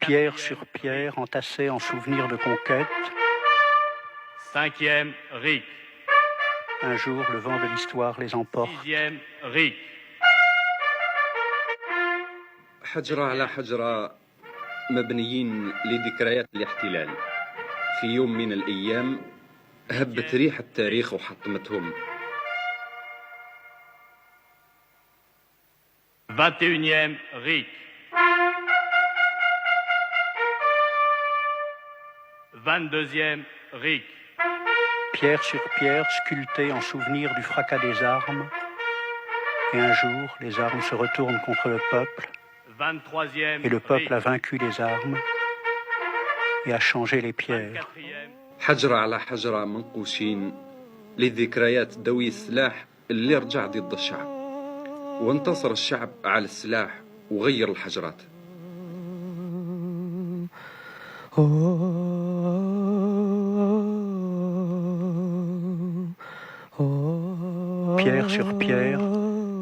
pierre sur pierre, entassée en souvenirs de conquête. Cinquième RIC. Un jour, le vent de l'histoire les emporte. Sixième RIC. حجرة على حجرة مبنيين لذكريات الاحتلال. في يوم من الأيام هبت ريح التاريخ وحطمتهم. 21e RIC. 22e RIC. Pierre sur pierre, sculptée en souvenir du fracas des armes. Et un jour, les armes se retournent contre le peuple. 23e et le peuple a vaincu les armes et a changé les pierres. حجرة على حجرة منقوشين للذكريات دوي السلاح اللي رجع ضد الشعب وانتصر الشعب على السلاح وغير الحجرات. Pierre sur pierre,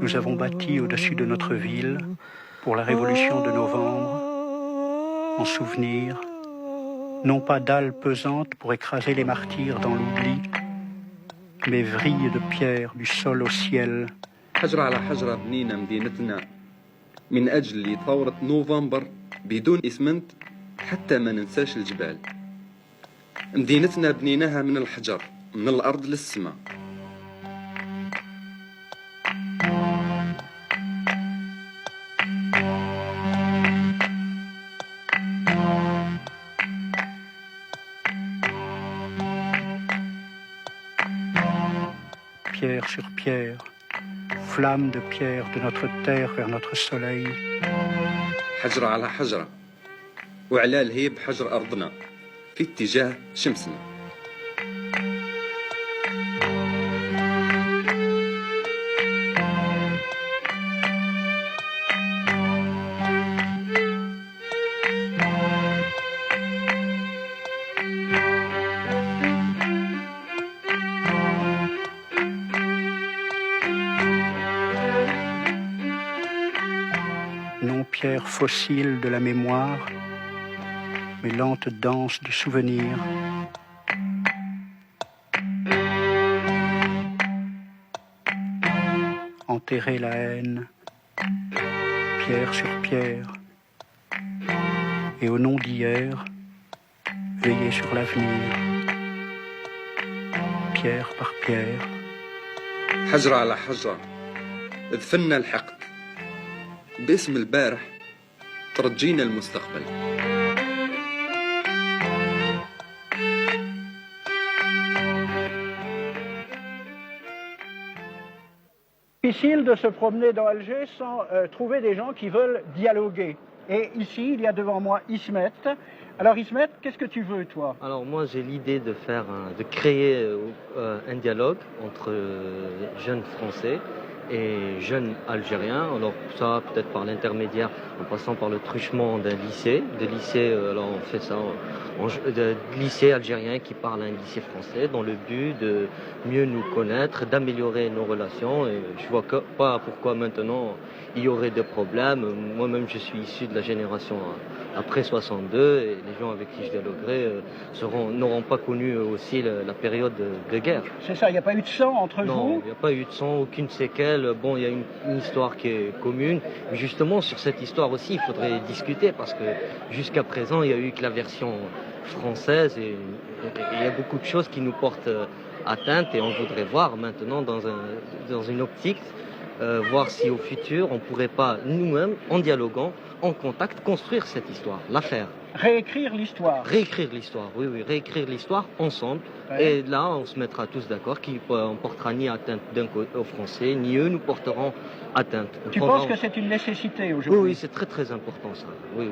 nous avons bâti au-dessus de notre ville pour la révolution de novembre, en souvenir, non pas dalles pesantes pour écraser les martyrs dans l'oubli, mais vrilles de pierre du sol au ciel. حجرة على حجرة بنينا مدينتنا من أجل ثورة نوفمبر بدون إسمنت حتى ما ننساش الجبال. مدينتنا بنيناها من الحجر من الأرض للسماء. Pierre sur pierre, flamme de pierre de notre terre vers notre soleil. حجرة على حجرة وعلى الهيب حجر أرضنا في اتجاه شمسنا. Non pierre fossile de la mémoire, mais lente danse du souvenir. Enterrer la haine, pierre sur pierre, et au nom d'hier, veiller sur l'avenir, pierre par pierre. حجرة على حجرة دفنا الحقد باسم البارح ترجينا المستقبل. Difficile de se promener dans Alger sans trouver des gens qui veulent dialoguer. Et ici, il y a devant moi Ismet. Alors Ismet, qu'est-ce que tu veux, toi? Alors moi, j'ai l'idée de créer un dialogue entre jeunes Français et jeunes Algériens. Alors ça, peut-être par l'intermédiaire, en passant par le truchement d'un lycée. Alors on fait ça de lycée algérien qui parle à un lycée français dans le but de mieux nous connaître, d'améliorer nos relations. Et je vois pas pourquoi maintenant il y aurait des problèmes. Moi-même, je suis issu de la génération après 62 et les gens avec qui je dialoguerai n'auront pas connu aussi la période de guerre. C'est ça, il n'y a pas eu de sang entre vous? Non, il n'y a pas eu de sang, aucune séquelle. Bon, il y a une histoire qui est commune. Mais justement, sur cette histoire aussi, il faudrait discuter parce que jusqu'à présent, il n'y a eu que la version française et il y a beaucoup de choses qui nous portent atteinte et on voudrait voir maintenant dans une optique voir si au futur on ne pourrait pas nous-mêmes, en dialoguant, en contact, construire cette histoire, la faire. Réécrire l'histoire. Réécrire l'histoire, oui, réécrire l'histoire ensemble. Ouais. Et là, on se mettra tous d'accord qu'on ne portera ni atteinte aux Français, ni eux nous porteront atteinte. Tu penses que c'est une nécessité aujourd'hui? Oui, c'est très très important ça. Oui.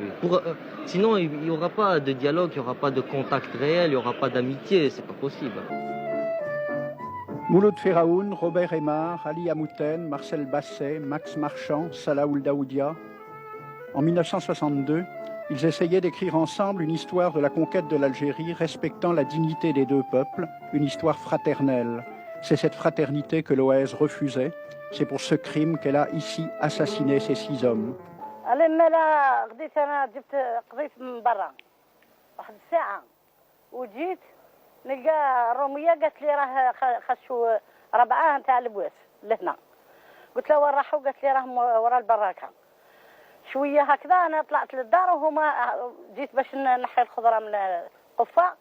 Sinon, il n'y aura pas de dialogue, il n'y aura pas de contact réel, il n'y aura pas d'amitié, c'est pas possible. Mouloud Feraoun, Robert Aymar, Ali Amouten, Marcel Basset, Max Marchand, Salah Ould-Daoudia. En 1962, ils essayaient d'écrire ensemble une histoire de la conquête de l'Algérie respectant la dignité des deux peuples, une histoire fraternelle. C'est cette fraternité que l'OAS refusait. C'est pour ce crime qu'elle a ici assassiné ces 6 hommes. لما لا غديت انا قضيت من برا واحد الساعه وجيت نلقى الروميه قالت لي راه خشوا ربعه نتاع البواس لهنا. قلت لها وين راحوا؟ قالت لي راهم ورا البراكه. شويه هكذا انا طلعت للدار وهما جيت باش نحي الخضره من القفه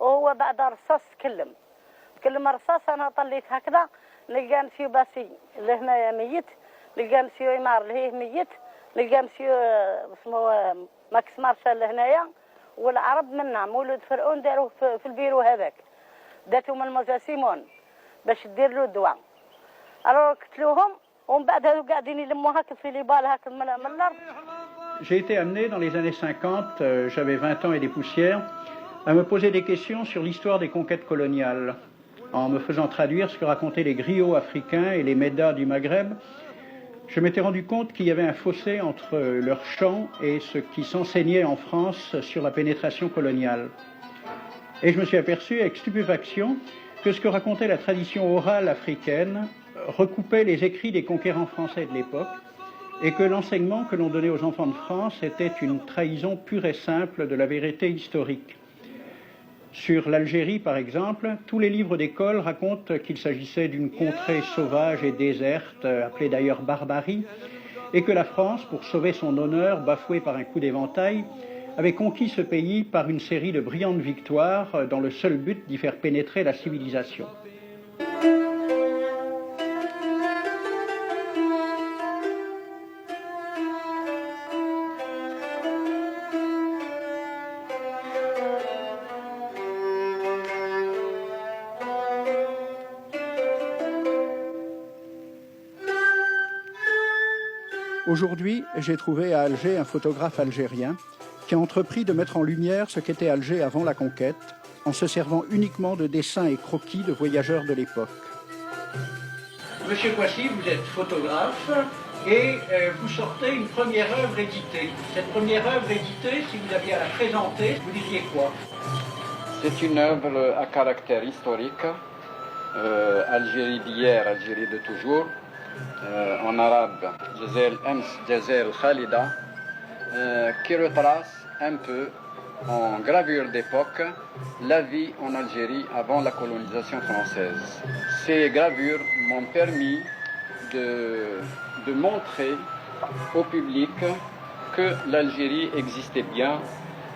وهو بعد رصاص تكلم الرصاص. انا طليت هكذا نلقى مسيو باسي لهنا ميت، نلقى مسيو عمار لهيه ميت، نلقى مسيو اسمه ماكس مارشال لهنايا، والعرب منا مولود فرعون داروه في البيرو هذاك، داتهم الموزا سيمون باش دير له الدواء. الو قتلوهم ومن بعد هذو قاعدين يلموا هاك في ليبال هاك من الارض. J'ai été amené dans les années 50, j'avais 20 ans et des poussières, à me poser des questions sur l'histoire des conquêtes coloniales. En me faisant traduire ce que racontaient les griots africains et les médas du Maghreb, je m'étais rendu compte qu'il y avait un fossé entre leur chant et ce qui s'enseignait en France sur la pénétration coloniale. Et je me suis aperçu avec stupéfaction que ce que racontait la tradition orale africaine recoupait les écrits des conquérants français de l'époque et que l'enseignement que l'on donnait aux enfants de France était une trahison pure et simple de la vérité historique. Sur l'Algérie, par exemple, tous les livres d'école racontent qu'il s'agissait d'une contrée sauvage et déserte, appelée d'ailleurs barbarie, et que la France, pour sauver son honneur bafoué par un coup d'éventail, avait conquis ce pays par une série de brillantes victoires dans le seul but d'y faire pénétrer la civilisation. Aujourd'hui, j'ai trouvé à Alger un photographe algérien qui a entrepris de mettre en lumière ce qu'était Alger avant la conquête, en se servant uniquement de dessins et croquis de voyageurs de l'époque. Monsieur Kouassi, vous êtes photographe et vous sortez une première œuvre éditée. Cette première œuvre éditée, si vous aviez à la présenter, vous diriez quoi? C'est une œuvre à caractère historique, Algérie d'hier, Algérie de toujours. En arabe, Jazair al-Ams, Jazair al-Khalida, qui retrace un peu, en gravure d'époque, la vie en Algérie avant la colonisation française. Ces gravures m'ont permis de montrer au public que l'Algérie existait bien,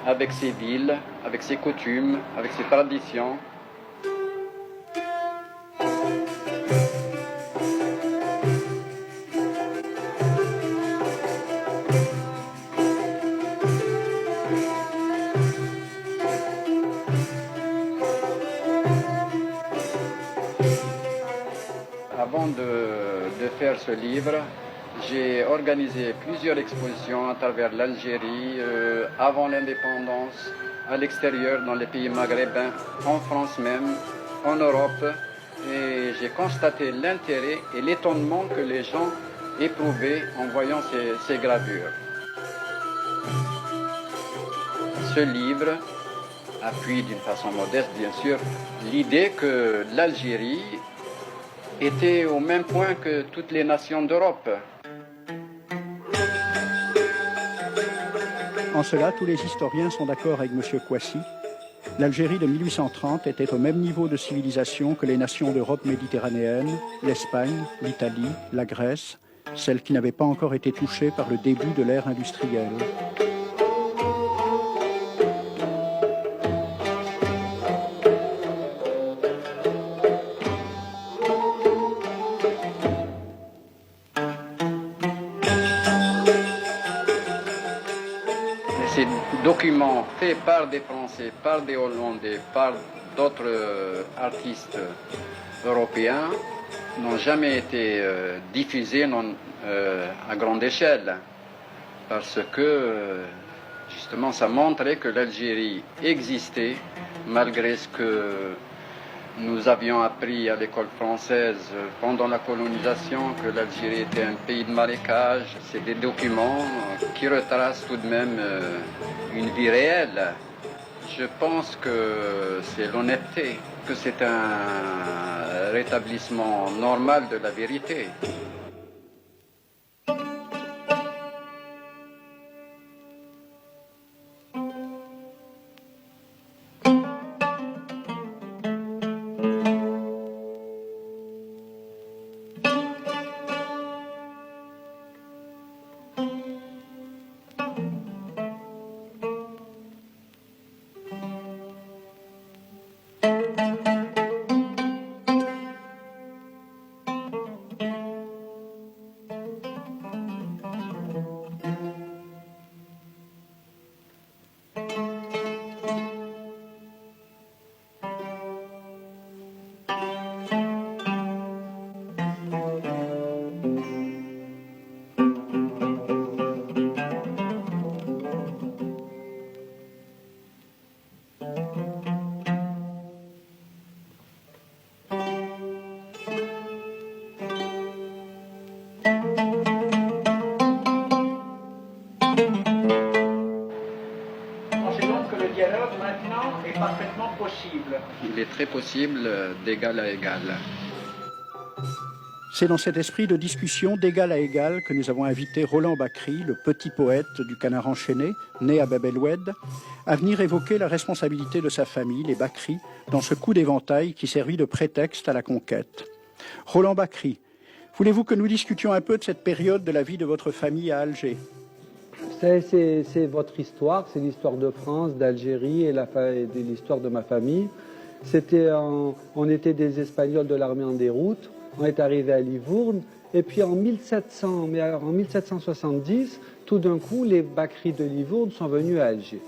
avec ses villes, avec ses coutumes, avec ses traditions. Avant de faire ce livre, j'ai organisé plusieurs expositions à travers l'Algérie, avant l'indépendance, à l'extérieur, dans les pays maghrébins, en France même, en Europe. Et j'ai constaté l'intérêt et l'étonnement que les gens éprouvaient en voyant ces gravures. Ce livre appuie d'une façon modeste, bien sûr, l'idée que l'Algérie était au même point que toutes les nations d'Europe. En cela, tous les historiens sont d'accord avec M. Kouassi. L'Algérie de 1830 était au même niveau de civilisation que les nations d'Europe méditerranéenne, l'Espagne, l'Italie, la Grèce, celles qui n'avaient pas encore été touchées par le début de l'ère industrielle. Ces documents faits par des Français, par des Hollandais, par d'autres artistes européens n'ont jamais été diffusés à grande échelle parce que justement ça montrait que l'Algérie existait malgré ce que nous avions appris à l'école française pendant la colonisation, que l'Algérie était un pays de marécage. C'est des documents qui retracent tout de même une vie réelle. Je pense que c'est l'honnêteté, que c'est un rétablissement normal de la vérité. le dialogue maintenant est parfaitement possible. Il est très possible d'égal à égal. C'est dans cet esprit de discussion d'égal à égal que nous avons invité Roland Bacri, le petit poète du Canard enchaîné, né à Bab el-Oued, à venir évoquer la responsabilité de sa famille, les Bacri, dans ce coup d'éventail qui servit de prétexte à la conquête. Roland Bacri, voulez-vous que nous discutions un peu de cette période de la vie de votre famille à Alger? C'est votre histoire, c'est l'histoire de France, d'Algérie et l'histoire de ma famille. On était des Espagnols de l'armée en déroute, on est arrivé à Livourne, et puis en 1770, tout d'un coup, les Bacri de Livourne sont venus à Alger.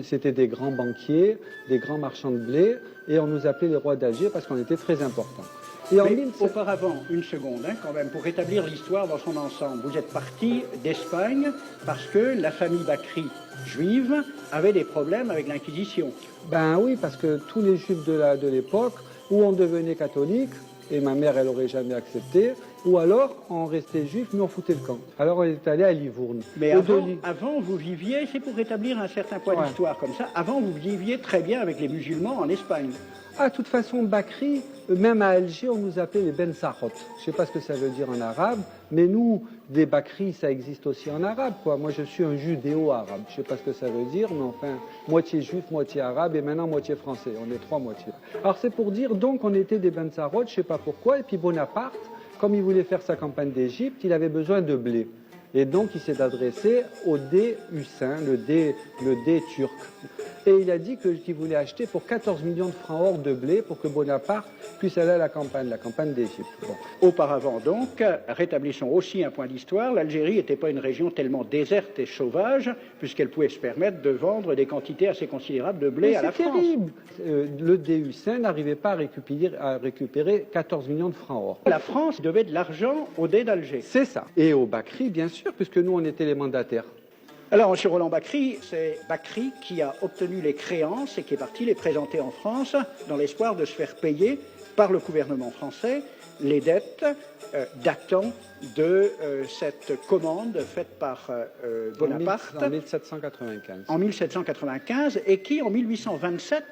C'était des grands banquiers, des grands marchands de blé, et on nous appelait les rois d'Alger parce qu'on était très importants. Mais auparavant, une seconde, quand même, pour rétablir l'histoire dans son ensemble. Vous êtes parti d'Espagne parce que la famille Bacri juive avait des problèmes avec l'Inquisition. Ben oui, parce que tous les juifs de l'époque, ou on devenait catholique, et ma mère, elle n'aurait jamais accepté, ou alors on restait juif, mais on foutait le camp. Alors on est allé à Livourne. Mais avant, vous viviez, c'est pour rétablir un certain point d'histoire comme ça, avant vous viviez très bien avec les musulmans en Espagne. Ah, de toute façon, Bacri, même à Alger, on nous appelait les Ben Sahot. Je ne sais pas ce que ça veut dire en arabe, mais nous, des Bacri, ça existe aussi en arabe, quoi. Moi, je suis un judéo-arabe. Je ne sais pas ce que ça veut dire, mais enfin, moitié juif, moitié arabe, et maintenant moitié français. On est trois moitiés. Alors, c'est pour dire, donc, on était des Ben Sahot, je ne sais pas pourquoi, et puis Bonaparte, comme il voulait faire sa campagne d'Égypte, il avait besoin de blé. Et donc, il s'est adressé au dé hussin, le dé turc. Et il a dit qu'il voulait acheter pour 14 millions de francs or de blé pour que Bonaparte puisse aller à la campagne d'Égypte. Bon. Auparavant donc, rétablissons aussi un point d'histoire, l'Algérie n'était pas une région tellement déserte et sauvage, puisqu'elle pouvait se permettre de vendre des quantités assez considérables de blé à la France. C'est terrible. Le dé hussin n'arrivait pas à récupérer 14 millions de francs or. La France devait de l'argent au dé d'Alger. C'est ça. Et au Bacri, bien sûr, puisque nous, on était les mandataires. Alors, M. Roland Bacri, c'est Bacri qui a obtenu les créances et qui est parti les présenter en France dans l'espoir de se faire payer par le gouvernement français les dettes datant de cette commande faite par Bonaparte en 1795. En 1795 et qui, en 1827,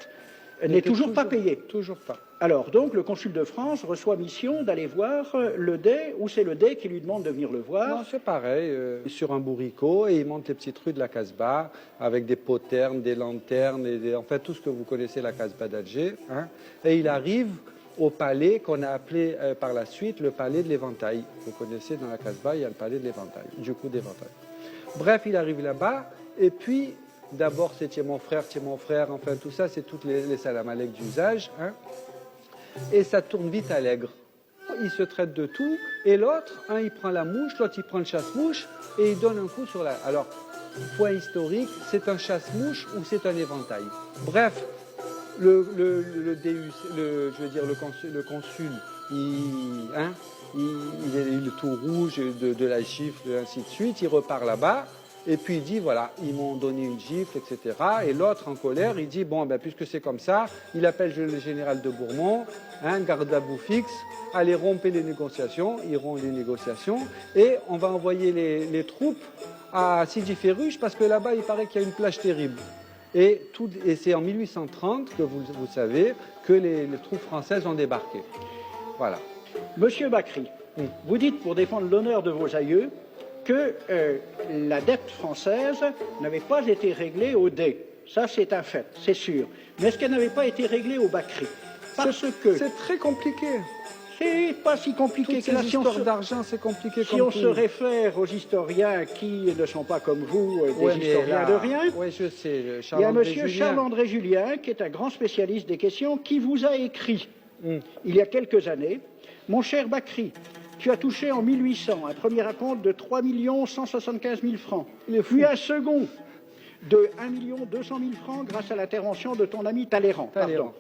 n'est toujours pas payé. Toujours pas. Alors, donc, le consul de France reçoit mission d'aller voir le dé, ou c'est le dé qui lui demande de venir le voir? Non, c'est pareil, sur un bourricot, et il monte les petites rues de la Casbah, avec des poternes, des lanternes, enfin tout ce que vous connaissez, la Casbah d'Alger. Hein, et il arrive au palais qu'on a appelé par la suite le palais de l'Éventail. Vous connaissez, dans la Casbah, il y a le palais de l'Éventail, du coup d'Éventail. Bref, il arrive là-bas, et puis, d'abord, c'est tiens mon frère, enfin tout ça, c'est toutes les salam alek d'usage, hein. Et ça tourne vite à l'aigre. Il se traite de tout, et l'autre, un il prend la mouche, l'autre il prend le chasse-mouche, et il donne un coup sur la... Alors, point historique, c'est un chasse-mouche ou c'est un éventail. Bref, le consul, il est le tout rouge de la gifle, et ainsi de suite, il repart là-bas, et puis il dit, voilà, ils m'ont donné une gifle, etc. Et l'autre, en colère, il dit, bon, ben, puisque c'est comme ça, il appelle le général de Bourmont, garde à bout fixe, allez rompre les négociations, ils rompent les négociations, et on va envoyer les troupes à Sidi Ferruche, parce que là-bas, il paraît qu'il y a une plage terrible. Et c'est en 1830 que vous savez que les troupes françaises ont débarqué. Voilà. Monsieur Bacri, vous dites, pour défendre l'honneur de vos aïeux, que la dette française n'avait pas été réglée au dé. Ça, c'est un fait, c'est sûr. Mais est-ce qu'elle n'avait pas été réglée au Bacri? Parce que... C'est très compliqué. C'est pas si compliqué que la science d'argent, c'est compliqué si on se réfère aux historiens qui ne sont pas comme vous, des historiens de rien. Oui, je sais. Il y a monsieur Charles-André Julien, qui est un grand spécialiste des questions, qui vous a écrit, il y a quelques années, « Mon cher Bacri, tu as touché en 1800 un premier acompte de 3 175 000 francs, puis un second de 1 200 000 francs grâce à l'intervention de ton ami Talleyrand. Pardon.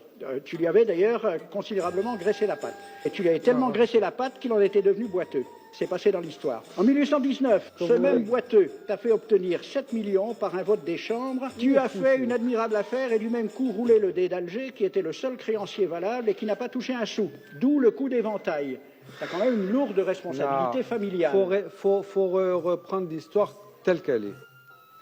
Tu lui avais d'ailleurs considérablement graissé la patte. Et tu lui avais tellement graissé la patte qu'il en était devenu boiteux. C'est passé dans l'histoire. En 1819, ce même boiteux t'a fait obtenir 7 millions par un vote des chambres. Tu as fait une admirable affaire et du même coup roulé le dé d'Alger, qui était le seul créancier valable et qui n'a pas touché un sou. D'où le coup d'éventail. Tu as quand même une lourde responsabilité familiale. Il faut reprendre l'histoire telle qu'elle est.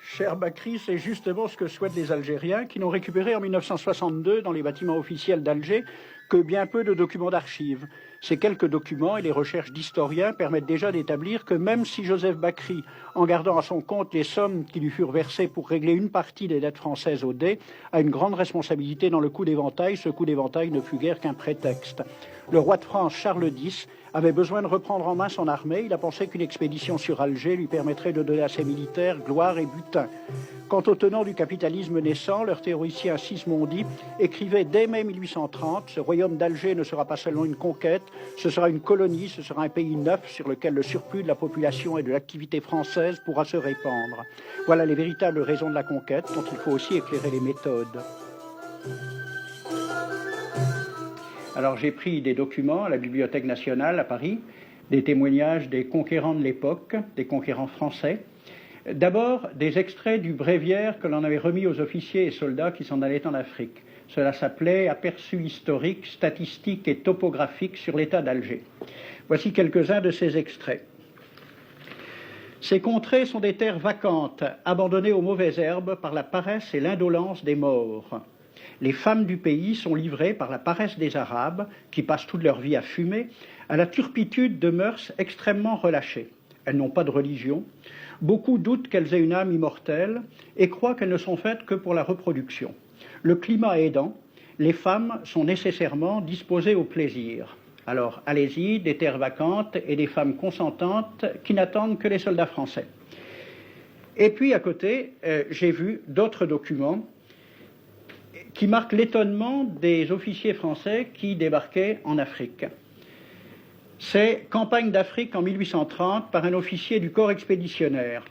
Cher Bakri, c'est justement ce que souhaitent les Algériens qui n'ont récupéré en 1962 dans les bâtiments officiels d'Alger que bien peu de documents d'archives. Ces quelques documents et les recherches d'historiens permettent déjà d'établir que même si Joseph Bakri, en gardant à son compte les sommes qui lui furent versées pour régler une partie des dettes françaises au dé, a une grande responsabilité dans le coup d'éventail, ce coup d'éventail ne fut guère qu'un prétexte. Le roi de France, Charles X, avait besoin de reprendre en main son armée. Il a pensé qu'une expédition sur Alger lui permettrait de donner à ses militaires gloire et butin. Quant aux tenants du capitalisme naissant, leur théoricien Sismondi écrivait dès mai 1830 « Ce royaume d'Alger ne sera pas seulement une conquête, ce sera une colonie, ce sera un pays neuf sur lequel le surplus de la population et de l'activité française pourra se répandre. » Voilà les véritables raisons de la conquête dont il faut aussi éclairer les méthodes. Alors j'ai pris des documents à la Bibliothèque nationale à Paris, des témoignages des conquérants de l'époque, des conquérants français. D'abord, des extraits du bréviaire que l'on avait remis aux officiers et soldats qui s'en allaient en Afrique. Cela s'appelait « Aperçu historique, statistique et topographique sur l'état d'Alger ». Voici quelques-uns de ces extraits. Ces contrées sont des terres vacantes, abandonnées aux mauvaises herbes par la paresse et l'indolence des morts. Les femmes du pays sont livrées par la paresse des Arabes, qui passent toute leur vie à fumer, à la turpitude de mœurs extrêmement relâchées. Elles n'ont pas de religion. Beaucoup doutent qu'elles aient une âme immortelle et croient qu'elles ne sont faites que pour la reproduction. Le climat aidant, les femmes sont nécessairement disposées au plaisir. Alors, allez-y, des terres vacantes et des femmes consentantes qui n'attendent que les soldats français. Et puis, à côté, j'ai vu d'autres documents qui marque l'étonnement des officiers français qui débarquaient en Afrique. C'est Campagne d'Afrique en 1830 par un officier du corps expéditionnaire.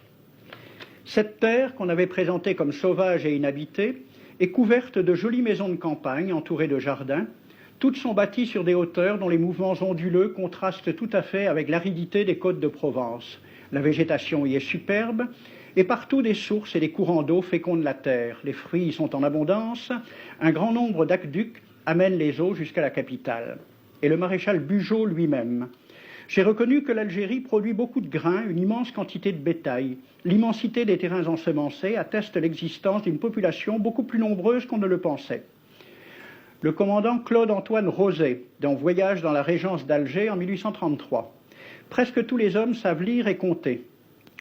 Cette terre, qu'on avait présentée comme sauvage et inhabitée, est couverte de jolies maisons de campagne entourées de jardins. Toutes sont bâties sur des hauteurs dont les mouvements onduleux contrastent tout à fait avec l'aridité des côtes de Provence. La végétation y est superbe, et partout des sources et des courants d'eau fécondent la terre. Les fruits y sont en abondance. Un grand nombre d'aqueducs amènent les eaux jusqu'à la capitale. Et le maréchal Bugeaud lui-même. J'ai reconnu que l'Algérie produit beaucoup de grains, une immense quantité de bétail. L'immensité des terrains ensemencés atteste l'existence d'une population beaucoup plus nombreuse qu'on ne le pensait. Le commandant Claude-Antoine Roset, dans Voyage dans la Régence d'Alger en 1833. Presque tous les hommes savent lire et compter.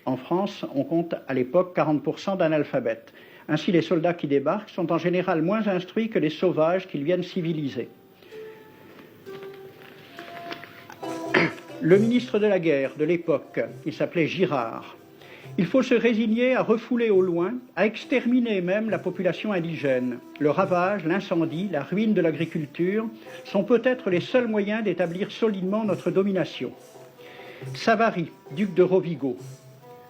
En France, on compte à l'époque 40% d'analphabètes. Ainsi, les soldats qui débarquent sont en général moins instruits que les sauvages qu'ils viennent civiliser. Le ministre de la guerre de l'époque, il s'appelait Girard. Il faut se résigner à refouler au loin, à exterminer même la population indigène. Le ravage, l'incendie, la ruine de l'agriculture sont peut-être les seuls moyens d'établir solidement notre domination. Savary, duc de Rovigo.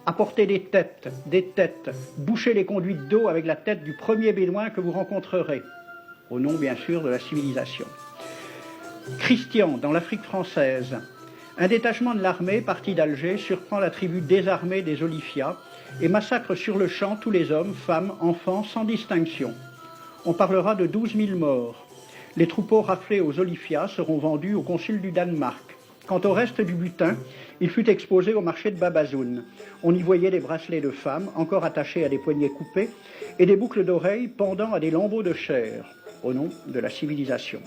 Apportez des têtes, bouchez les conduites d'eau avec la tête du premier bédouin que vous rencontrerez, au nom bien sûr de la civilisation. Christian, dans l'Afrique française, un détachement de l'armée parti d'Alger surprend la tribu désarmée des Olifia et massacre sur le champ tous les hommes, femmes, enfants, sans distinction. On parlera de 12 000 morts. Les troupeaux raflés aux Olifia seront vendus au consul du Danemark. Quant au reste du butin, il fut exposé au marché de Babazoun. On y voyait des bracelets de femmes, encore attachés à des poignets coupés, et des boucles d'oreilles pendant à des lambeaux de chair, au nom de la civilisation.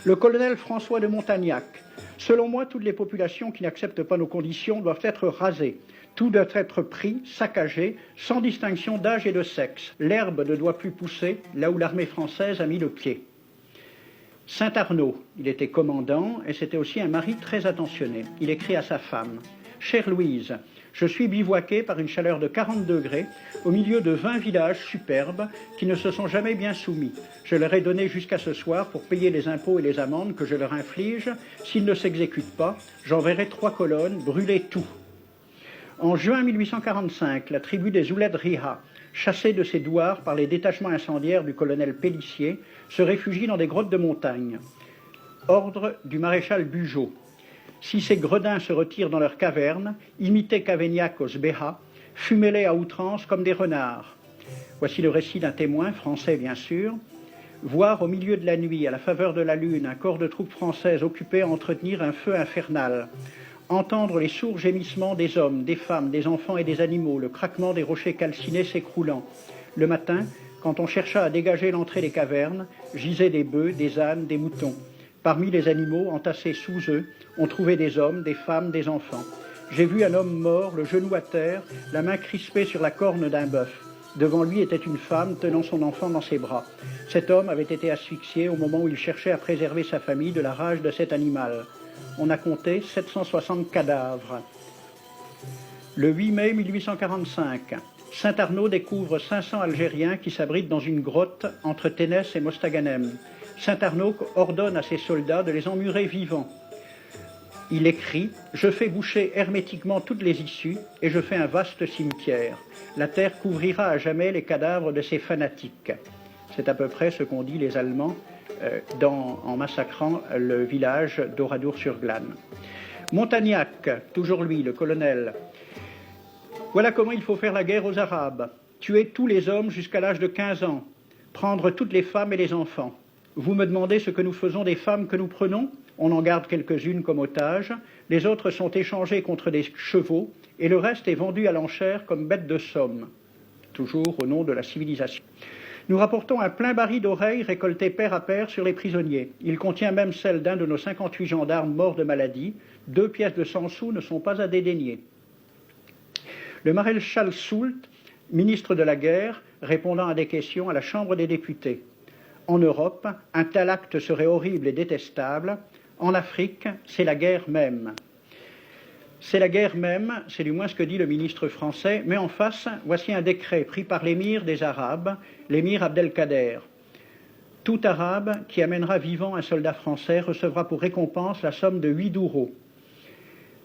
Le colonel François de Montagnac. Selon moi, toutes les populations qui n'acceptent pas nos conditions doivent être rasées. Tout doit être pris, saccagé, sans distinction d'âge et de sexe. L'herbe ne doit plus pousser là où l'armée française a mis le pied. Saint-Arnaud, il était commandant et c'était aussi un mari très attentionné. Il écrit à sa femme « Chère Louise, je suis bivouaqué par une chaleur de 40 degrés au milieu de 20 villages superbes qui ne se sont jamais bien soumis. Je leur ai donné jusqu'à ce soir pour payer les impôts et les amendes que je leur inflige. S'ils ne s'exécutent pas, j'enverrai 3 colonnes brûler tout. » En juin 1845, la tribu des Ouled Riha, chassée de ses douars par les détachements incendiaires du colonel Pélissier, se réfugie dans des grottes de montagne. Ordre du maréchal Bugeaud. Si ces gredins se retirent dans leurs cavernes, imitez Cavaignac aux Sbéha, fumez-les à outrance comme des renards. Voici le récit d'un témoin, français bien sûr. Voir au milieu de la nuit, à la faveur de la lune, un corps de troupes françaises occupé à entretenir un feu infernal. entendre les sourds gémissements des hommes, des femmes, des enfants et des animaux, le craquement des rochers calcinés s'écroulant. Le matin, quand on chercha à dégager l'entrée des cavernes, gisaient des bœufs, des ânes, des moutons. Parmi les animaux, entassés sous eux, on trouvait des hommes, des femmes, des enfants. J'ai vu un homme mort, le genou à terre, la main crispée sur la corne d'un bœuf. Devant lui était une femme tenant son enfant dans ses bras. Cet homme avait été asphyxié au moment où il cherchait à préserver sa famille de la rage de cet animal. On a compté 760 cadavres. Le 8 mai 1845, Saint-Arnaud découvre 500 Algériens qui s'abritent dans une grotte entre Ténès et Mostaganem. Saint-Arnaud ordonne à ses soldats de les emmurer vivants. Il écrit « Je fais boucher hermétiquement toutes les issues et je fais un vaste cimetière. La terre couvrira à jamais les cadavres de ces fanatiques. » C'est à peu près ce qu'ont dit les Allemands en massacrant le village d'Oradour-sur-Glane. Montagnac, toujours lui, le colonel. Voilà comment il faut faire la guerre aux Arabes. Tuer tous les hommes jusqu'à l'âge de 15 ans. Prendre toutes les femmes et les enfants. Vous me demandez ce que nous faisons des femmes que nous prenons ? On en garde quelques-unes comme otages. Les autres sont échangées contre des chevaux et le reste est vendu à l'enchère comme bête de somme. Toujours au nom de la civilisation. Nous rapportons un plein baril d'oreilles récolté pair à pair sur les prisonniers. Il contient même celle d'un de nos 58 gendarmes morts de maladie. 2 pièces de 100 sous ne sont pas à dédaigner. Le maréchal Soult, ministre de la guerre, répondant à des questions à la Chambre des députés. En Europe, un tel acte serait horrible et détestable. En Afrique, c'est la guerre même. C'est la guerre même, c'est du moins ce que dit le ministre français, mais en face, voici un décret pris par l'émir des Arabes, l'émir Abdelkader. Tout Arabe qui amènera vivant un soldat français recevra pour récompense la somme de 8 douros.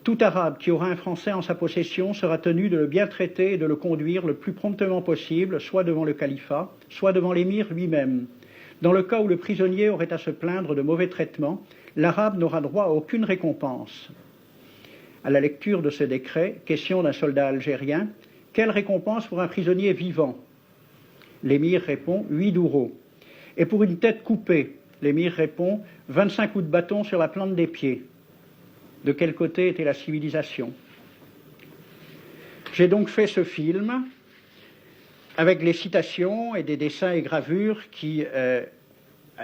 Tout Arabe qui aura un Français en sa possession sera tenu de le bien traiter et de le conduire le plus promptement possible, soit devant le califat, soit devant l'émir lui-même. Dans le cas où le prisonnier aurait à se plaindre de mauvais traitements, l'Arabe n'aura droit à aucune récompense. À la lecture de ce décret, question d'un soldat algérien, quelle récompense pour un prisonnier vivant? L'émir répond 8 douros. Et pour une tête coupée, l'émir répond 25 coups de bâton sur la plante des pieds. De quel côté était la civilisation? J'ai donc fait ce film avec les citations et des dessins et gravures qui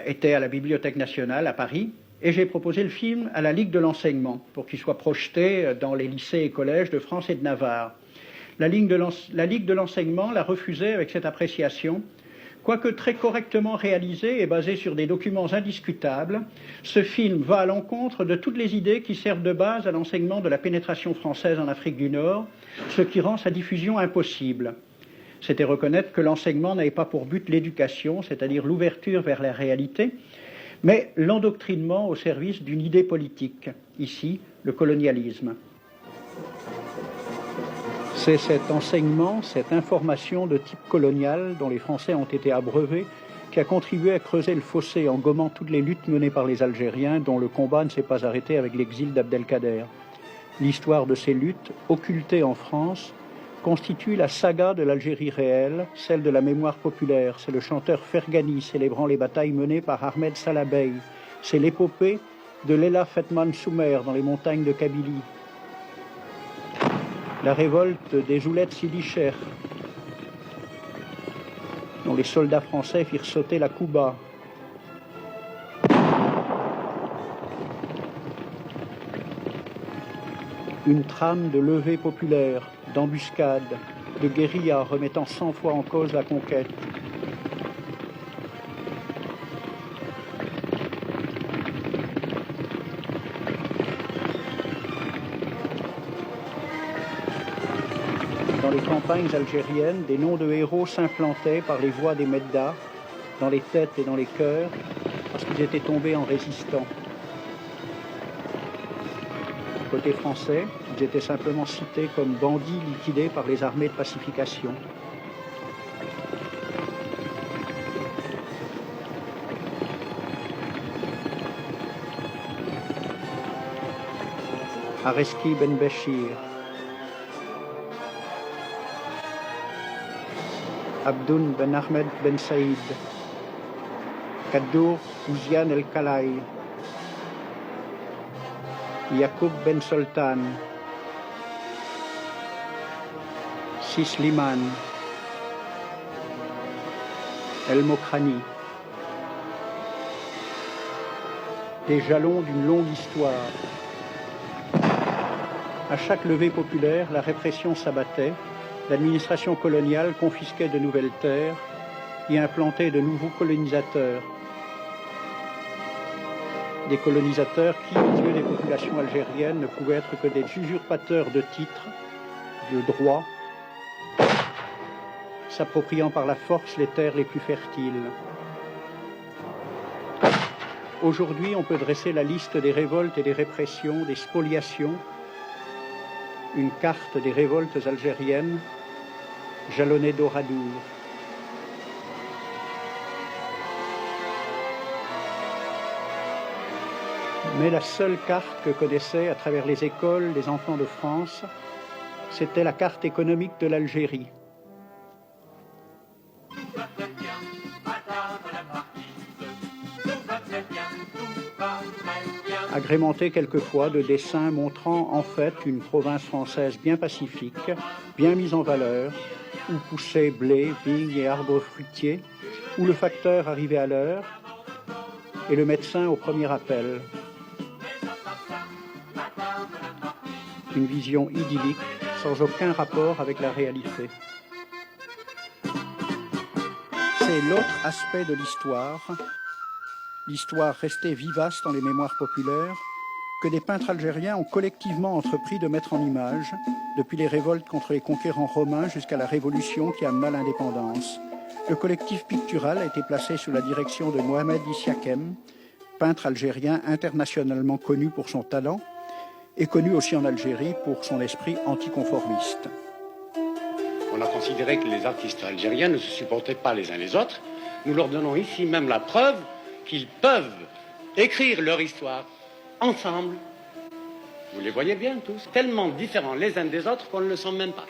étaient à la Bibliothèque nationale à Paris, et j'ai proposé le film à la Ligue de l'enseignement pour qu'il soit projeté dans les lycées et collèges de France et de Navarre. La Ligue de l'enseignement l'a refusé avec cette appréciation. Quoique très correctement réalisé et basé sur des documents indiscutables, ce film va à l'encontre de toutes les idées qui servent de base à l'enseignement de la pénétration française en Afrique du Nord, ce qui rend sa diffusion impossible. C'était reconnaître que l'enseignement n'avait pas pour but l'éducation, c'est-à-dire l'ouverture vers la réalité, mais l'endoctrinement au service d'une idée politique, ici le colonialisme. C'est cet enseignement, cette information de type colonial dont les Français ont été abreuvés qui a contribué à creuser le fossé en gommant toutes les luttes menées par les Algériens dont le combat ne s'est pas arrêté avec l'exil d'Abdelkader. L'histoire de ces luttes, occultées en France, constitue la saga de l'Algérie réelle, celle de la mémoire populaire. C'est le chanteur Fergani célébrant les batailles menées par Ahmed Salah Bey. C'est l'épopée de Leila Fetman Soumer dans les montagnes de Kabylie. La révolte des Oulettes Sidi Cher, dont les soldats français firent sauter la Kouba. Une trame de levée populaire, d'embuscade, de guérilla remettant 100 fois en cause la conquête. Dans les campagnes algériennes, des noms de héros s'implantaient par les voix des Meddas, dans les têtes et dans les cœurs, parce qu'ils étaient tombés en résistant. Côté français, ils étaient simplement cités comme bandits liquidés par les armées de pacification. Areski Ben Béchir, Abdoun Ben Ahmed Ben Saïd, Kaddour Ouziane El Kalaï, Yacoub Ben Soltan, Sisliman, El Mokrani. Des jalons d'une longue histoire. À chaque levée populaire, la répression s'abattait, l'administration coloniale confisquait de nouvelles terres et implantait de nouveaux colonisateurs. Des colonisateurs qui, aux yeux des populations algériennes, ne pouvaient être que des usurpateurs de titres, de droits, s'appropriant par la force les terres les plus fertiles. Aujourd'hui, on peut dresser la liste des révoltes et des répressions, des spoliations, une carte des révoltes algériennes, jalonnée d'oradours. Mais la seule carte que connaissaient à travers les écoles les enfants de France, c'était la carte économique de l'Algérie. Agrémentée quelquefois de dessins montrant en fait une province française bien pacifique, bien mise en valeur, où poussaient blé, vignes et arbres fruitiers, où le facteur arrivait à l'heure et le médecin au premier appel. Une vision idyllique, sans aucun rapport avec la réalité. C'est l'autre aspect de l'histoire restée vivace dans les mémoires populaires, que des peintres algériens ont collectivement entrepris de mettre en image, depuis les révoltes contre les conquérants romains jusqu'à la révolution qui amena l'indépendance. Le collectif pictural a été placé sous la direction de Mohamed Issiakem, peintre algérien internationalement connu pour son talent, et connu aussi en Algérie pour son esprit anticonformiste. On a considéré que les artistes algériens ne se supportaient pas les uns les autres. Nous leur donnons ici même la preuve qu'ils peuvent écrire leur histoire ensemble. Vous les voyez bien tous, tellement différents les uns des autres qu'on ne le sent même pas.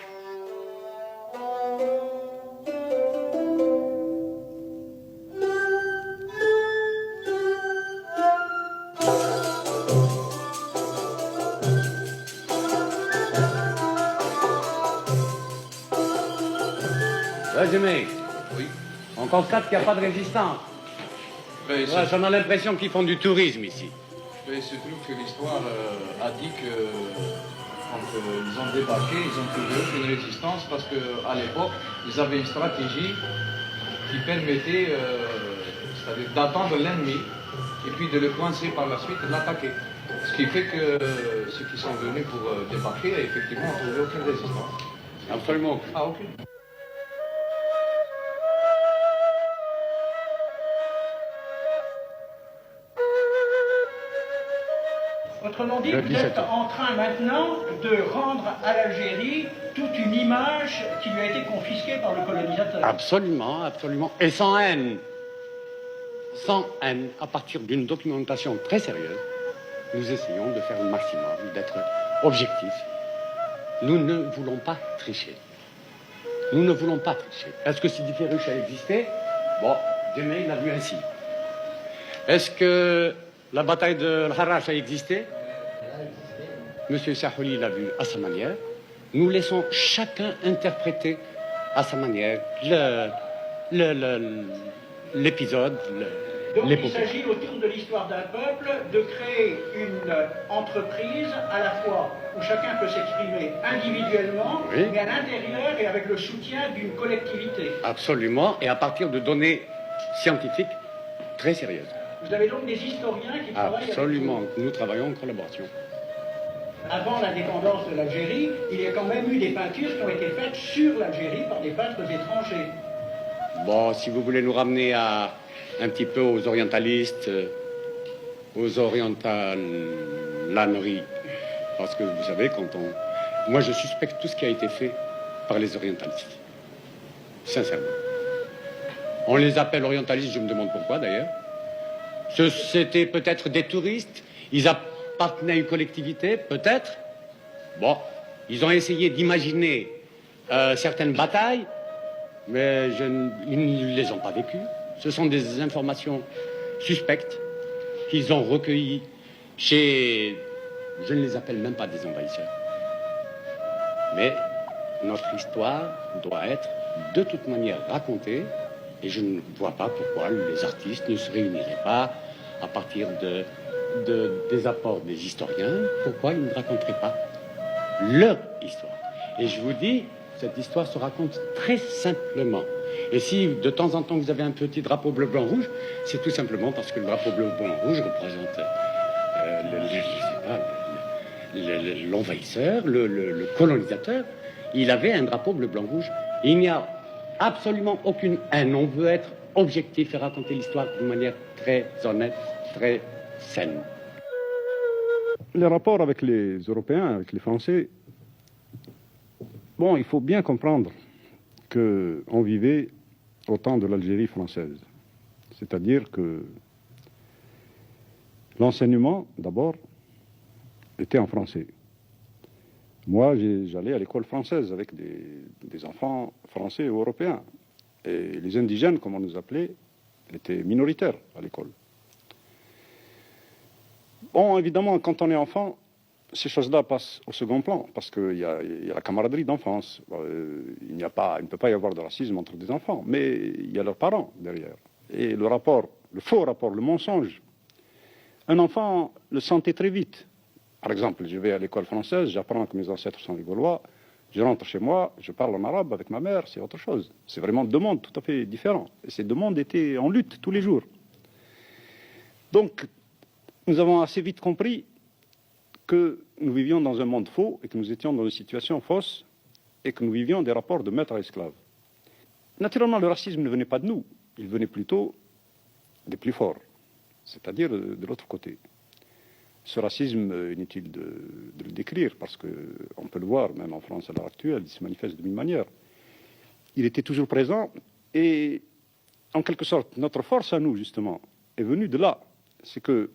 Résumé. Oui. On constate qu'il n'y a pas de résistance. Ouais, on a l'impression qu'ils font du tourisme ici. Il se trouve que l'histoire a dit que quand ils ont débarqué, ils ont trouvé aucune résistance parce qu'à l'époque, ils avaient une stratégie qui permettait c'est-à-dire d'attendre l'ennemi et puis de le coincer par la suite et de l'attaquer. Ce qui fait que ceux qui sont venus pour débarquer, effectivement, n'ont trouvé aucune résistance. Absolument. Ah, aucune. Autrement dit, vous êtes en train maintenant de rendre à l'Algérie toute une image qui lui a été confisquée par le colonisateur. Absolument, absolument. Et sans haine. Sans haine, à partir d'une documentation très sérieuse, nous essayons de faire le maximum, d'être objectifs. Nous ne voulons pas tricher. Nous ne voulons pas tricher. Est-ce que Sidi Ferruch a existé? Bon, Djemé l'a vu ainsi. Est-ce que la bataille de Harrach a existé? Monsieur Sahouli l'a vu à sa manière. Nous laissons chacun interpréter à sa manière l'épisode, Donc il s'agit autour de l'histoire d'un peuple de créer une entreprise à la fois où chacun peut s'exprimer individuellement, oui, mais à l'intérieur et avec le soutien d'une collectivité. Absolument, et à partir de données scientifiques très sérieuses. Vous avez donc des historiens qui travaillent Absolument, avec vous. nous travaillons en collaboration. Avant l'indépendance de l'Algérie, il y a quand même eu des peintures qui ont été faites sur l'Algérie par des peintres étrangers. Bon, si vous voulez nous ramener un petit peu aux orientalistes, aux orientalaneries, parce que vous savez, moi je suspecte tout ce qui a été fait par les orientalistes. Sincèrement. On les appelle orientalistes, je me demande pourquoi d'ailleurs. C'était peut-être des touristes, ils appartenaient à une collectivité, peut-être. Bon, ils ont essayé d'imaginer certaines batailles, mais ils ne les ont pas vécues. Ce sont des informations suspectes qu'ils ont recueillies chez Je ne les appelle même pas des envahisseurs. Mais notre histoire doit être de toute manière racontée, et je ne vois pas pourquoi les artistes ne se réuniraient pas à partir des apports des historiens, pourquoi ils ne raconteraient pas leur histoire. Et je vous dis, cette histoire se raconte très simplement. Et si de temps en temps vous avez un petit drapeau bleu, blanc, rouge, c'est tout simplement parce que le drapeau bleu, blanc, rouge représente l'envahisseur, le colonisateur. Il avait un drapeau bleu, blanc, rouge. Il n'y a absolument aucune haine. On veut être objectif et raconter l'histoire d'une manière très honnête, très saine. Les rapports avec les Européens, avec les Français, bon, il faut bien comprendre qu'on vivait au temps de l'Algérie française. C'est-à-dire que l'enseignement, d'abord, était en français. Moi, j'allais à l'école française avec des enfants français ou européens. Et les indigènes, comme on nous appelait, étaient minoritaires à l'école. Bon, évidemment, quand on est enfant, ces choses-là passent au second plan, parce qu'il y a la camaraderie d'enfance. Il ne peut pas y avoir de racisme entre des enfants, mais il y a leurs parents derrière. Et le faux rapport, le mensonge, un enfant le sentait très vite. Par exemple, je vais à l'école française, j'apprends que mes ancêtres sont les Gaulois, je rentre chez moi, je parle en arabe avec ma mère, c'est autre chose. C'est vraiment deux mondes tout à fait différents. Et ces deux mondes étaient en lutte tous les jours. Donc, nous avons assez vite compris que nous vivions dans un monde faux et que nous étions dans une situation fausse et que nous vivions des rapports de maître à esclave. Naturellement, le racisme ne venait pas de nous, il venait plutôt des plus forts, c'est-à-dire de l'autre côté. Ce racisme, inutile de le décrire, parce qu'on peut le voir, même en France à l'heure actuelle, il se manifeste de mille manières. Il était toujours présent et, en quelque sorte, notre force à nous, justement, est venue de là. C'est que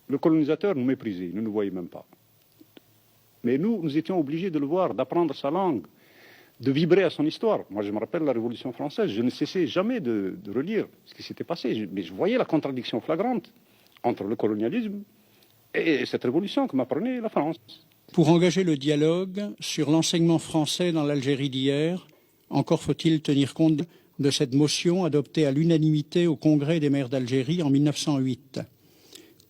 le colonisateur nous méprisait, il ne nous voyait même pas. Mais nous étions obligés de le voir, d'apprendre sa langue, de vibrer à son histoire. Moi, je me rappelle la Révolution française, je ne cessais jamais de relire ce qui s'était passé, mais je voyais la contradiction flagrante entre le colonialisme et cette révolution que m'apprenait la France. Pour engager le dialogue sur l'enseignement français dans l'Algérie d'hier, encore faut-il tenir compte de cette motion adoptée à l'unanimité au Congrès des maires d'Algérie en 1908.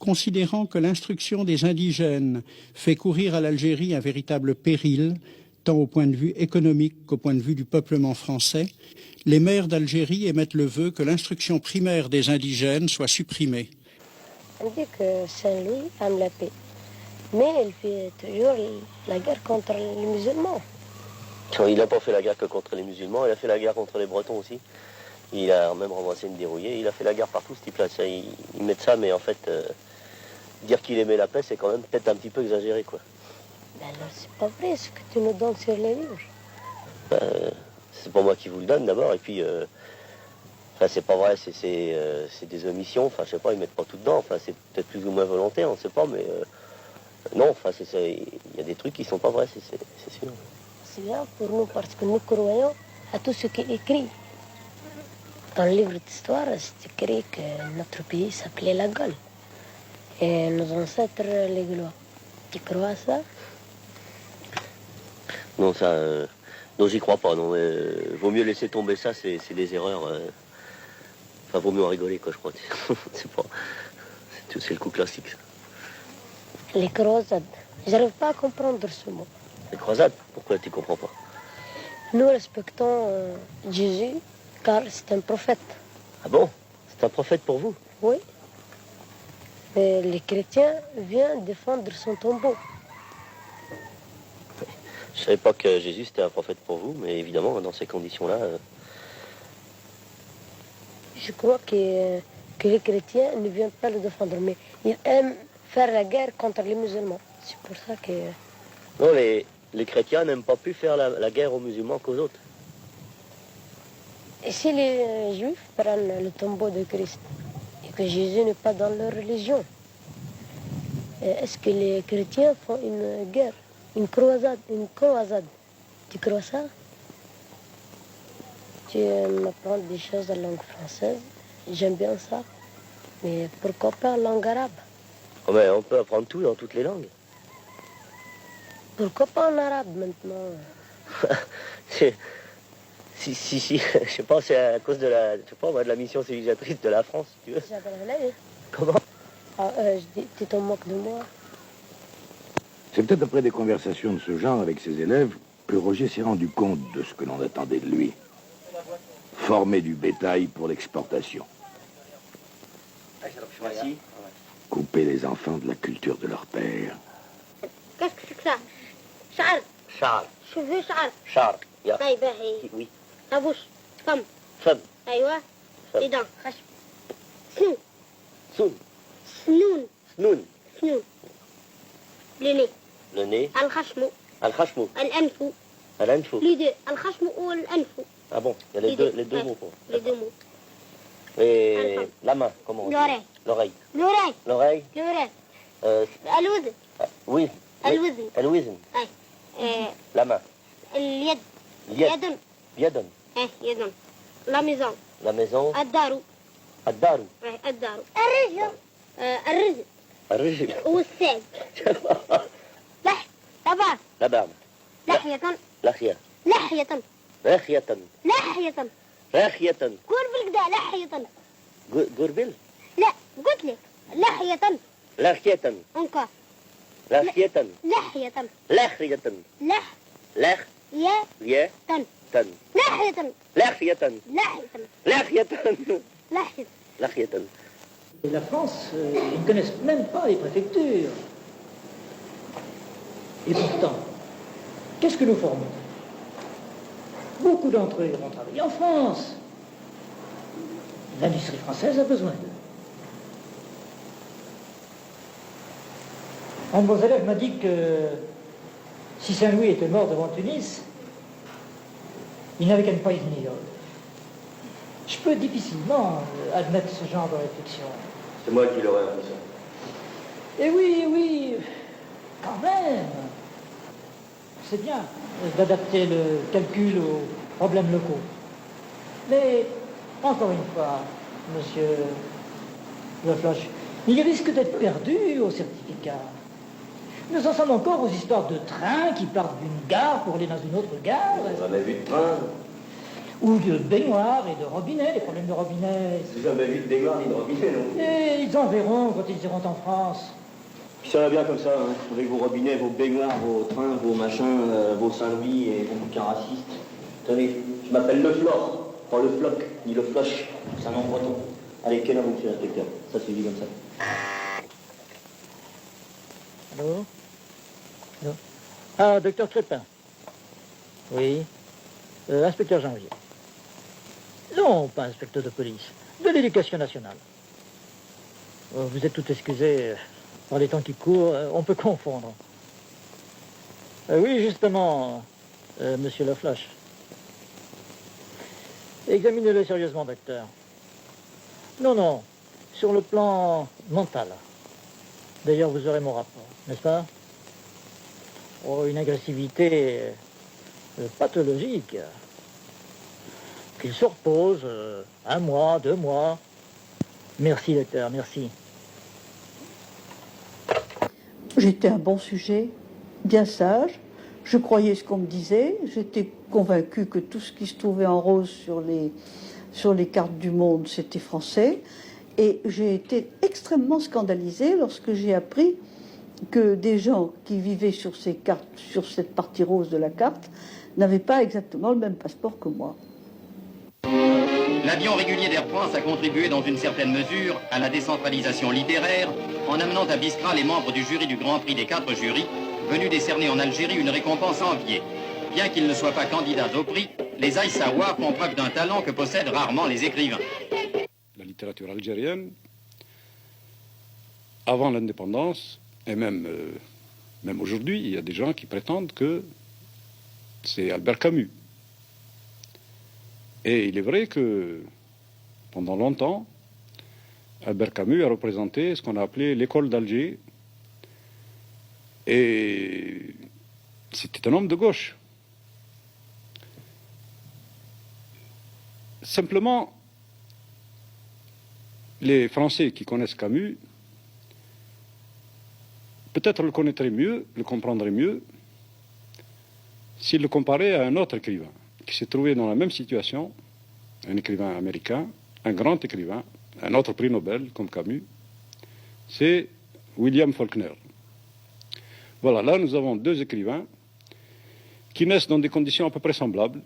Considérant que l'instruction des indigènes fait courir à l'Algérie un véritable péril, tant au point de vue économique qu'au point de vue du peuplement français, les maires d'Algérie émettent le vœu que l'instruction primaire des indigènes soit supprimée. On dit que Saint-Louis aime la paix, mais il fait toujours la guerre contre les musulmans. Il n'a pas fait la guerre que contre les musulmans, il a fait la guerre contre les Bretons aussi. Il a même ramassé une dérouillée, il a fait la guerre partout, ce type-là. Ils mettent ça, mais en fait, dire qu'il aimait la paix, c'est quand même peut-être un petit peu exagéré, quoi. Ben alors, c'est pas vrai ce que tu nous donnes sur les livres. C'est pas moi qui vous le donne d'abord, et puis... c'est pas vrai, c'est des omissions, enfin, je sais pas, ils mettent pas tout dedans, enfin, c'est peut-être plus ou moins volontaire, on ne sait pas, mais non, enfin, il y a des trucs qui sont pas vrais, c'est sûr. C'est bien pour nous, parce que nous croyons à tout ce qui est écrit. Dans le livre d'histoire, c'est écrit que notre pays s'appelait la Gaule, et nos ancêtres, les Gaulois. Tu crois à ça? Non, ça... non, j'y crois pas, non, vaut mieux laisser tomber ça, c'est des erreurs... Enfin, vaut mieux en rigoler, quoi, je crois. C'est le coup classique, ça. Les croisades. J'arrive pas à comprendre ce mot. Les croisades? Pourquoi tu comprends pas? Nous respectons Jésus, car c'est un prophète. Ah bon? C'est un prophète pour vous? Oui. Mais les chrétiens viennent défendre son tombeau. Je savais pas que Jésus c'était un prophète pour vous, mais évidemment, dans ces conditions-là... Je crois que les chrétiens ne viennent pas le défendre, mais ils aiment faire la guerre contre les musulmans. C'est pour ça que... Non, les chrétiens n'aiment pas plus faire la guerre aux musulmans qu'aux autres. Et si les juifs prennent le tombeau de Christ et que Jésus n'est pas dans leur religion, est-ce que les chrétiens font une guerre, une croisade? Tu crois ça? Tu m'apprends des choses en langue française, j'aime bien ça, mais pourquoi pas en langue arabe? Oh, mais on peut apprendre tout dans toutes les langues. Pourquoi pas en arabe maintenant? Si, je sais pas, c'est à cause de la, je sais pas, moi, de la mission civilisatrice de la France, si tu veux. Comment? Je dis, tu t'en moques de moi? C'est peut-être après des conversations de ce genre avec ses élèves que Roger s'est rendu compte de ce que l'on attendait de lui. Former du bétail pour l'exportation. Couper les enfants de la culture de leur père. Qu'est-ce que c'est que ça? Char. Char. Cheveux char. Char. طيب Oui. La bouche. Femme. Femme. أيوة. Femme. Les dents. خشم. سنون. Soun. سنون. Snoun. سنون. Le nez. Le nez. الخشم. Al-Khashmou. الأنف. Al-Anfou. Les deux. الخشم والأنف. Ah bon, il y a les deux mots. Quoi. Les deux mots. Et Alpha. la main, comment on dit? L'oreille. L'oreille. الوراي. L'oreille. الوراي. Euh, الوزن. oui. الوزن. Al-Wizn. أي. La main. اليد. Yad. يد. Yadon. يد. La maison. La maison. الدار. Ad-Daru. الدار. الرجل. الرزق. Al-Rijl. والساق. لح. طبعا. La barbe. لحية. L'Akhia. لحية. Rakhiatan. لحية. Rakhiatan. قول بالكدا لحية. Gourbil. لا قلت لك لحية. Lakhiatan. انكا. Lakhiatan. لحية. Lakhriatan. لح. Lakh. يا. Ya. تن. Tan. لحية. Lakhiatan. لحية. Lakhiatan. لحية. Lakhiatan. Et la France, ils ne connaissent même pas les préfectures. Et pourtant, qu'est-ce que nous formons? Beaucoup d'entre eux vont travailler en France. L'industrie française a besoin d'eux. Un de vos élèves m'a dit que si Saint-Louis était mort devant Tunis, il n'avait qu'à ne pas y venir. Je peux difficilement admettre ce genre de réflexion. C'est moi qui l'aurais appris ça. Et oui, quand même. C'est bien d'adapter le calcul aux problèmes locaux. Mais, encore une fois, monsieur Lafloche, il risque d'être perdu au certificat. Nous en sommes encore aux histoires de trains qui partent d'une gare pour aller dans une autre gare. On a jamais vu de train. Ou de baignoires et de robinets, les problèmes de robinets. J'ai jamais vu de baignoire ni de robinet, non. Et ils en verront quand ils iront en France. Puis ça va bien comme ça, hein, avec vos robinets, vos baignoires, vos trains, vos machins, vos Saint-Louis et vos bouquins racistes. Tenez, je m'appelle Le Flore, pas Le Floc, ni Le Floche, c'est un nom breton. Allez, quel nom, monsieur l'inspecteur? Ça se dit comme ça. Allô? Allô? Ah, docteur Crépin. Oui. Inspecteur Janvier. Non, pas inspecteur de police. De l'éducation nationale. Vous êtes tout excusé. Par les temps qui courent, on peut confondre. Oui, justement, monsieur Lafloche. Examinez-le sérieusement, docteur. Non, sur le plan mental. D'ailleurs, vous aurez mon rapport, n'est-ce pas? Oh, une agressivité pathologique. Qu'il se repose 1 mois, 2 mois. Merci, docteur, merci. J'étais un bon sujet, bien sage. Je croyais ce qu'on me disait. J'étais convaincue que tout ce qui se trouvait en rose sur les cartes du monde, c'était français. Et j'ai été extrêmement scandalisée lorsque j'ai appris que des gens qui vivaient sur ces cartes, sur cette partie rose de la carte, n'avaient pas exactement le même passeport que moi. L'avion régulier d'Air France a contribué dans une certaine mesure à la décentralisation littéraire en amenant à Biskra les membres du jury du Grand Prix des 4 jurys venus décerner en Algérie une récompense enviée. Bien qu'ils ne soient pas candidats au prix, les Aïssaouas font preuve d'un talent que possèdent rarement les écrivains. La littérature algérienne, avant l'indépendance, et même aujourd'hui, il y a des gens qui prétendent que c'est Albert Camus. Et il est vrai que, pendant longtemps, Albert Camus a représenté ce qu'on a appelé l'école d'Alger. Et c'était un homme de gauche. Simplement, les Français qui connaissent Camus, peut-être le connaîtraient mieux, le comprendraient mieux, s'il le comparait à un autre écrivain qui s'est trouvé dans la même situation, un écrivain américain, un grand écrivain, un autre prix Nobel comme Camus, c'est William Faulkner. Voilà, là nous avons deux écrivains qui naissent dans des conditions à peu près semblables.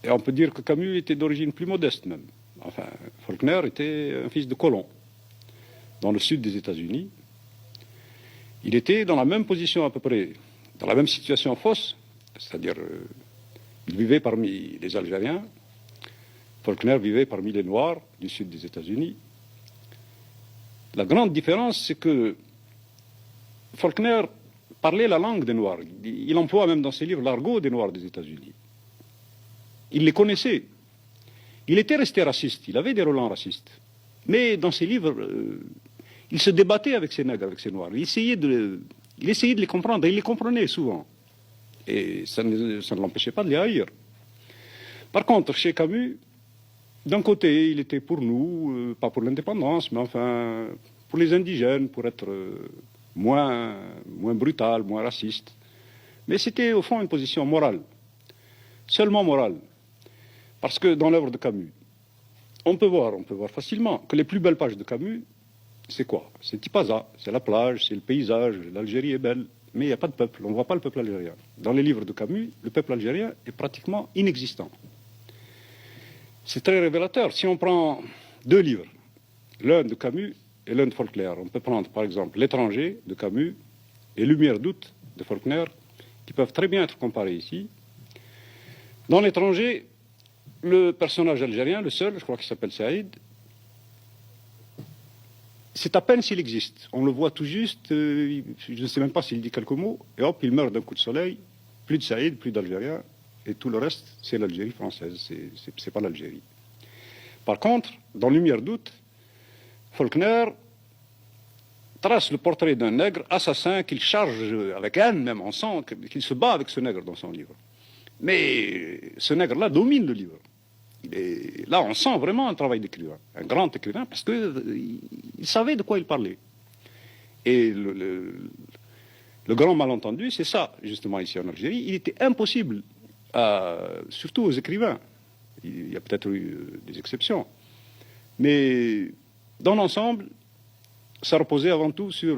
Et on peut dire que Camus était d'origine plus modeste même. Enfin, Faulkner était un fils de colon dans le sud des États-Unis. Il était dans la même position à peu près, dans la même situation fausse, c'est-à-dire il vivait parmi les Algériens, Faulkner vivait parmi les Noirs du sud des États-Unis. La grande différence, c'est que Faulkner parlait la langue des Noirs. Il emploie même dans ses livres l'argot des Noirs des États-Unis. Il les connaissait. Il était resté raciste, il avait des relents racistes. Mais dans ses livres, il se débattait avec ces nègres, avec ces Noirs. Il essayait de les comprendre, et il les comprenait souvent. Et ça ne l'empêchait pas de les haïr. Par contre, chez Camus, d'un côté, il était pour nous, pas pour l'indépendance, mais enfin, pour les indigènes, pour être moins brutal, moins raciste. Mais c'était au fond une position morale, seulement morale. Parce que dans l'œuvre de Camus, on peut voir facilement que les plus belles pages de Camus, c'est quoi? C'est Tipaza, c'est la plage, c'est le paysage, l'Algérie est belle, mais il n'y a pas de peuple, on ne voit pas le peuple algérien. Dans les livres de Camus, le peuple algérien est pratiquement inexistant. C'est très révélateur. Si on prend deux livres, l'un de Camus et l'un de Faulkner, on peut prendre par exemple L'étranger de Camus et Lumière d'août de Faulkner, qui peuvent très bien être comparés ici. Dans L'étranger, le personnage algérien, le seul, je crois qu'il s'appelle Saïd, c'est à peine s'il existe. On le voit tout juste, je ne sais même pas s'il dit quelques mots, et hop, il meurt d'un coup de soleil, plus de Saïd, plus d'Algérien, et tout le reste, c'est l'Algérie française, c'est pas l'Algérie. Par contre, dans Lumière d'août, Faulkner trace le portrait d'un nègre assassin qu'il charge avec haine, même en sang, qu'il se bat avec ce nègre dans son livre. Mais ce nègre-là domine le livre. Et là, on sent vraiment un travail d'écrivain, un grand écrivain, parce qu'il savait de quoi il parlait. Et le grand malentendu, c'est ça, justement, ici en Algérie. Il était impossible, surtout aux écrivains, il y a peut-être eu des exceptions, mais dans l'ensemble, ça reposait avant tout sur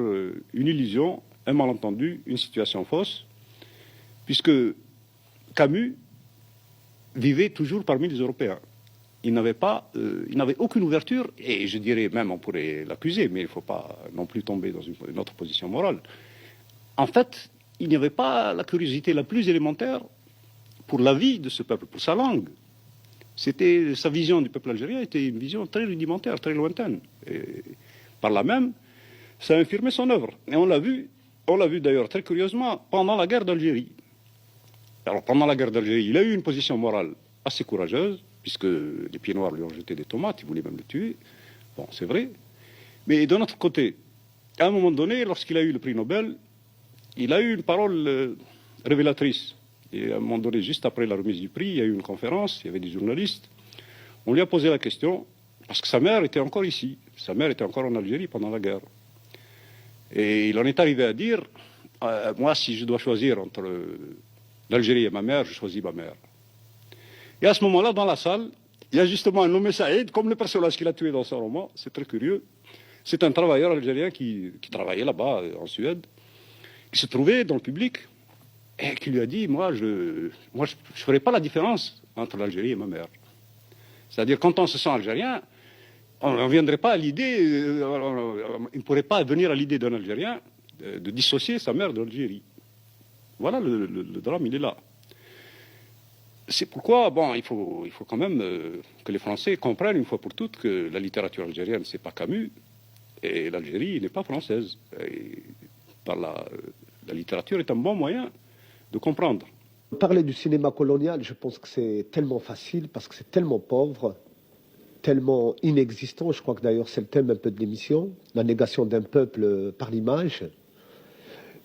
une illusion, un malentendu, une situation fausse, puisque Camus vivait toujours parmi les Européens. Il n'avait aucune ouverture, et je dirais même, on pourrait l'accuser, mais il ne faut pas non plus tomber dans une autre position morale. En fait, il n'y avait pas la curiosité la plus élémentaire pour la vie de ce peuple, pour sa langue. Sa vision du peuple algérien était une vision très rudimentaire, très lointaine. Et par là même, ça a infirmé son œuvre. Et on l'a vu d'ailleurs très curieusement pendant la guerre d'Algérie. Alors, pendant la guerre d'Algérie, il a eu une position morale assez courageuse, puisque les pieds noirs lui ont jeté des tomates, ils voulaient même le tuer. Bon, c'est vrai. Mais d'un autre côté, à un moment donné, lorsqu'il a eu le prix Nobel, il a eu une parole révélatrice. Et à un moment donné, juste après la remise du prix, il y a eu une conférence, il y avait des journalistes. On lui a posé la question, parce que sa mère était encore ici. Sa mère était encore en Algérie pendant la guerre. Et il en est arrivé à dire, moi, si je dois choisir entre l'Algérie et ma mère, je choisis ma mère. Et à ce moment-là, dans la salle, il y a justement un nommé Saïd, comme le personnage qu'il a tué dans son roman. C'est très curieux. C'est un travailleur algérien qui travaillait là-bas, en Suède, qui se trouvait dans le public et qui lui a dit, moi, je ferai pas la différence entre l'Algérie et ma mère. C'est-à-dire, quand on se sent algérien, on ne viendrait pas à l'idée, il ne pourrait pas venir à l'idée d'un Algérien de dissocier sa mère de l'Algérie. Voilà, le drame, il est là. C'est pourquoi, bon, il faut quand même que les Français comprennent une fois pour toutes que la littérature algérienne, c'est pas Camus, et l'Algérie n'est pas française. Et la littérature est un bon moyen de comprendre. Parler du cinéma colonial, je pense que c'est tellement facile, parce que c'est tellement pauvre, tellement inexistant. Je crois que d'ailleurs c'est le thème un peu de l'émission, la négation d'un peuple par l'image.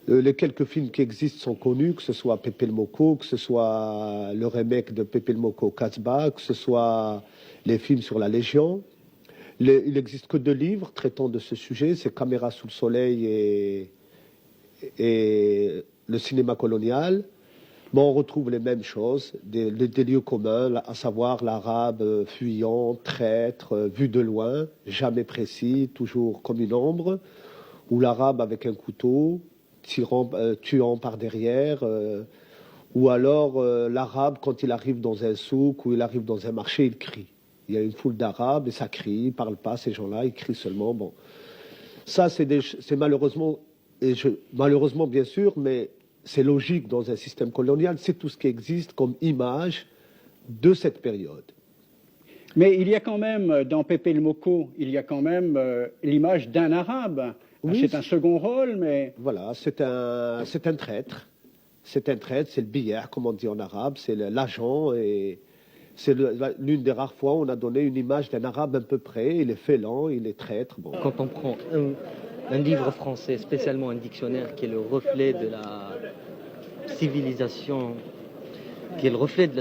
Les quelques films qui existent sont connus, que ce soit Pepe le Moko, que ce soit le remake de Pepe le Moko Casbah, que ce soit les films sur la Légion. Il n'existe que 2 livres traitant de ce sujet, c'est Caméra sous le soleil et le cinéma colonial. Bon, on retrouve les mêmes choses, des lieux communs, à savoir l'arabe fuyant, traître, vu de loin, jamais précis, toujours comme une ombre, ou l'arabe avec un couteau, tuant par derrière, ou alors l'arabe, quand il arrive dans un souk ou il arrive dans un marché, il crie. Il y a une foule d'arabes et ça crie, ils ne parlent pas, ces gens-là, ils crient seulement. Bon. Ça, c'est malheureusement, malheureusement bien sûr, mais c'est logique dans un système colonial, c'est tout ce qui existe comme image de cette période. Mais il y a quand même, dans Pépé le Moko, il y a quand même l'image d'un arabe. Oui, c'est un second rôle, mais... Voilà, c'est un traître. C'est un traître, c'est le billard, comme on dit en arabe, c'est l'agent. Et c'est l'une des rares fois où on a donné une image d'un arabe un peu près. Il est félon, il est traître. Bon. Quand on prend un livre français, spécialement un dictionnaire qui est le reflet de la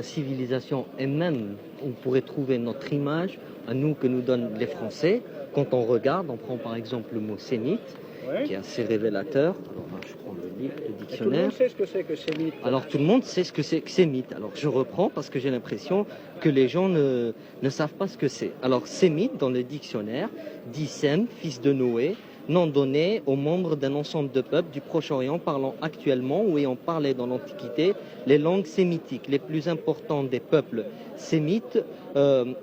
civilisation, et même on pourrait trouver notre image à nous que nous donnent les Français. Quand on regarde, on prend par exemple le mot sémite, qui est assez révélateur. Alors là, je prends le livre, le dictionnaire. Tout le monde sait ce que c'est que sémite. Alors tout le monde sait ce que c'est que sémite. Alors je reprends parce que j'ai l'impression que les gens ne savent pas ce que c'est. Alors sémite, dans le dictionnaire, dit Sem, fils de Noé, nom donné aux membres d'un ensemble de peuples du Proche-Orient parlant actuellement ou ayant parlé dans l'Antiquité les langues sémitiques. Les plus importants des peuples sémites,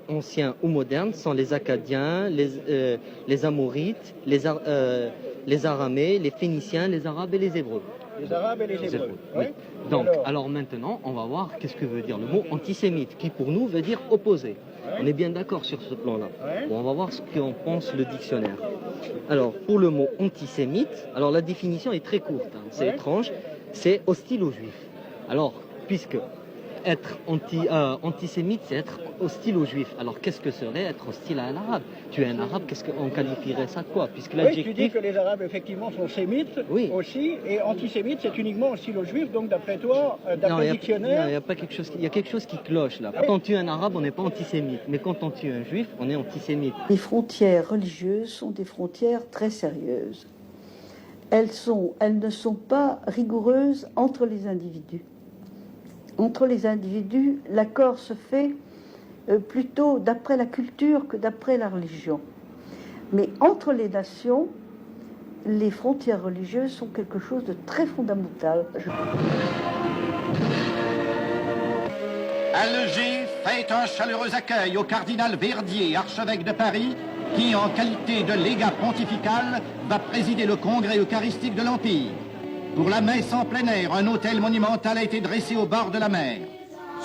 anciens ou modernes, sont les Acadiens, les Amorites, les Aramais, les Phéniciens, les Arabes et les Hébreux. Les Arabes et les Hébreux. Oui. Donc, alors maintenant, on va voir qu'est-ce que veut dire le mot antisémite, qui pour nous veut dire opposé. On est bien d'accord sur ce plan-là. Bon, on va voir ce qu'en pense le dictionnaire. Alors, pour le mot antisémite, alors la définition est très courte, hein, c'est étrange, c'est hostile aux juifs. Alors, puisque être antisémite, c'est être hostile aux juifs. Alors, qu'est-ce que serait être hostile à un arabe? Tu es un arabe, qu'est-ce qu'on qualifierait ça de quoi? Puisque oui, tu dis que les arabes, effectivement, sont sémites aussi, et antisémite, c'est uniquement hostile aux juifs, donc d'après toi, d'après le dictionnaire... Non, il y a pas quelque chose, il y a quelque chose qui cloche là. Quand on tue un arabe, on n'est pas antisémite, mais quand on tue un juif, on est antisémite. Les frontières religieuses sont des frontières très sérieuses. Elles ne sont pas rigoureuses entre les individus. Entre les individus, l'accord se fait plutôt d'après la culture que d'après la religion. Mais entre les nations, les frontières religieuses sont quelque chose de très fondamental. Alger fait un chaleureux accueil au cardinal Verdier, archevêque de Paris, qui, en qualité de légat pontifical, va présider le congrès eucharistique de l'Empire. Pour la messe en plein air, un autel monumental a été dressé au bord de la mer.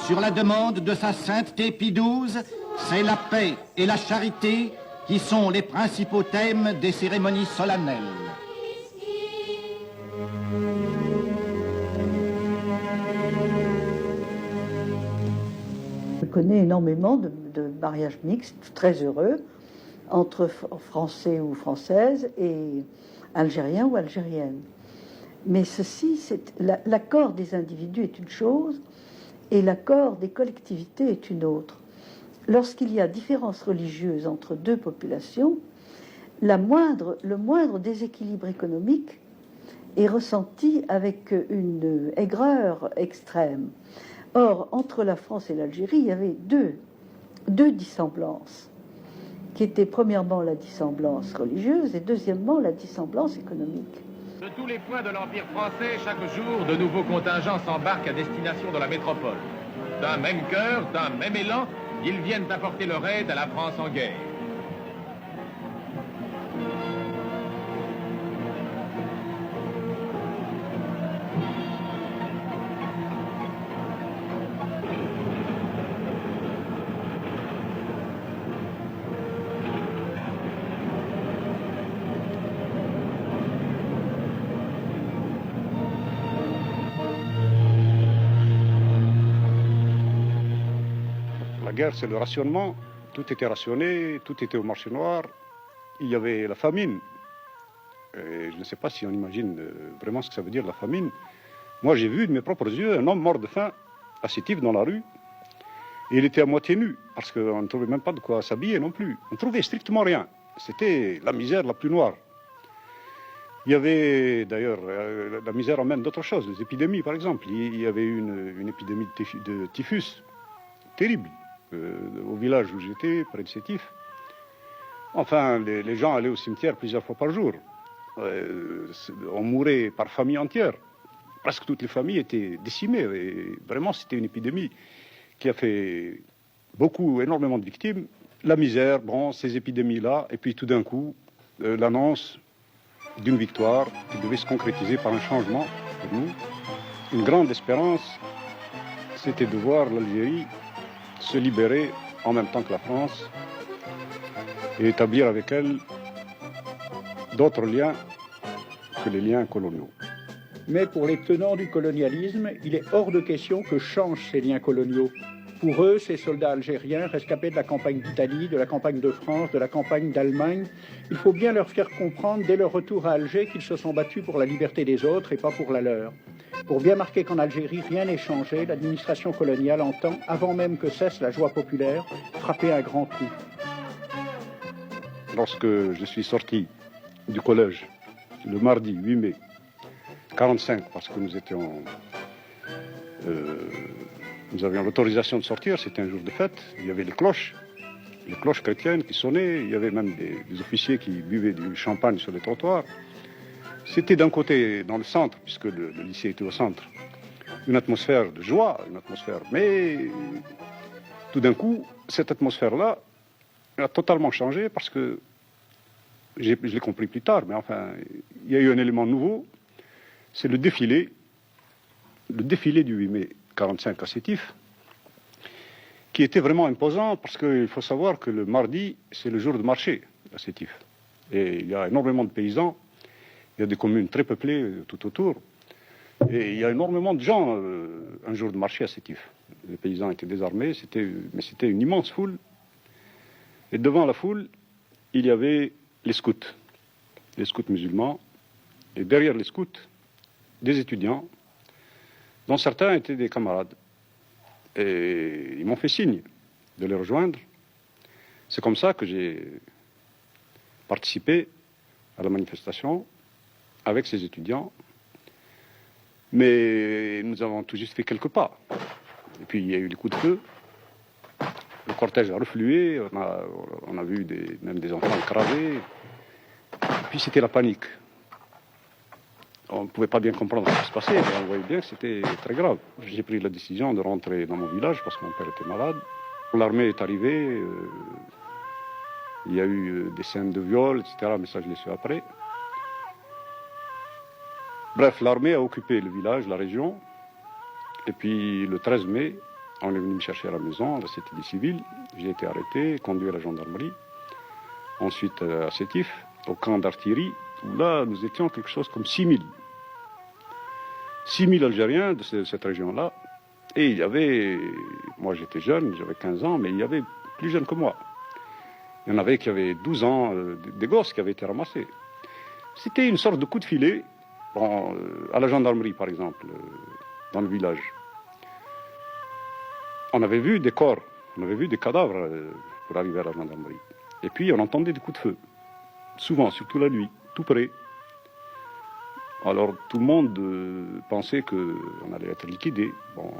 Sur la demande de sa sainteté Pie XII, c'est la paix et la charité qui sont les principaux thèmes des cérémonies solennelles. Je connais énormément de mariages mixtes, très heureux, entre Français ou Françaises et Algériens ou Algériennes. Mais ceci, l'accord des individus est une chose et l'accord des collectivités est une autre. Lorsqu'il y a différence religieuse entre deux populations, le moindre déséquilibre économique est ressenti avec une aigreur extrême. Or, entre la France et l'Algérie, il y avait deux dissemblances, qui étaient premièrement la dissemblance religieuse et deuxièmement la dissemblance économique. De tous les points de l'Empire français, chaque jour, de nouveaux contingents s'embarquent à destination de la métropole. D'un même cœur, d'un même élan, ils viennent apporter leur aide à la France en guerre. La guerre, c'est le rationnement. Tout était rationné, tout était au marché noir. Il y avait la famine. Et je ne sais pas si on imagine vraiment ce que ça veut dire, la famine. Moi, j'ai vu de mes propres yeux un homme mort de faim à Sétif dans la rue. Et il était à moitié nu, parce qu'on ne trouvait même pas de quoi s'habiller non plus. On ne trouvait strictement rien. C'était la misère la plus noire. Il y avait d'ailleurs, la misère amène d'autres choses, les épidémies par exemple. Il y avait une épidémie de typhus terrible au village où j'étais, près de Sétif. Enfin, les gens allaient au cimetière plusieurs fois par jour. On mourait par famille entière. Presque toutes les familles étaient décimées. Et vraiment, c'était une épidémie qui a fait énormément de victimes. La misère, bon, ces épidémies-là, et puis tout d'un coup, l'annonce d'une victoire qui devait se concrétiser par un changement pour nous. Une grande espérance, c'était de voir l'Algérie se libérer en même temps que la France et établir avec elle d'autres liens que les liens coloniaux. Mais pour les tenants du colonialisme, il est hors de question que changent ces liens coloniaux. Pour eux, ces soldats algériens, rescapés de la campagne d'Italie, de la campagne de France, de la campagne d'Allemagne, il faut bien leur faire comprendre dès leur retour à Alger qu'ils se sont battus pour la liberté des autres et pas pour la leur. Pour bien marquer qu'en Algérie, rien n'est changé, l'administration coloniale entend, avant même que cesse la joie populaire, frapper un grand coup. Lorsque je suis sorti du collège, le mardi 8 mai 1945, parce que nous avions l'autorisation de sortir, c'était un jour de fête, il y avait les cloches chrétiennes qui sonnaient, il y avait même des officiers qui buvaient du champagne sur les trottoirs. C'était d'un côté, dans le centre, puisque le lycée était au centre, une atmosphère de joie, mais tout d'un coup, cette atmosphère-là a totalement changé parce que, je l'ai compris plus tard, mais enfin, il y a eu un élément nouveau, c'est le défilé du 8 mai 1945 à Sétif, qui était vraiment imposant parce qu'il faut savoir que le mardi, c'est le jour de marché à Sétif. Et il y a énormément de paysans, il y a des communes très peuplées tout autour, et il y a énormément de gens un jour de marché à Sétif. Les paysans étaient désarmés, mais c'était une immense foule. Et devant la foule, il y avait les scouts musulmans, et derrière les scouts, des étudiants, dont certains étaient des camarades. Et ils m'ont fait signe de les rejoindre. C'est comme ça que j'ai participé à la manifestation avec ces étudiants. Mais nous avons tout juste fait quelques pas. Et puis il y a eu des coups de feu. Le cortège a reflué. On a vu même des enfants écrasés. Et puis c'était la panique. On ne pouvait pas bien comprendre ce qui se passait, mais on voyait bien que c'était très grave. J'ai pris la décision de rentrer dans mon village parce que mon père était malade. L'armée est arrivée, il y a eu des scènes de viol, etc., mais ça je l'ai su après. Bref, l'armée a occupé le village, la région, et puis le 13 mai, on est venu me chercher à la maison, là c'était des civils. J'ai été arrêté, conduit à la gendarmerie, ensuite à Sétif, au camp d'artillerie, où là, nous étions quelque chose comme 6 000 Algériens de cette région-là. Et il y avait, moi j'étais jeune, j'avais 15 ans, mais il y avait plus jeunes que moi. Il y en avait qui avaient 12 ans, des gosses qui avaient été ramassés. C'était une sorte de coup de filet, à la gendarmerie par exemple, dans le village. On avait vu des corps, on avait vu des cadavres pour arriver à la gendarmerie. Et puis on entendait des coups de feu, souvent, surtout la nuit, tout près. Alors tout le monde pensait qu'on allait être liquidé. Bon,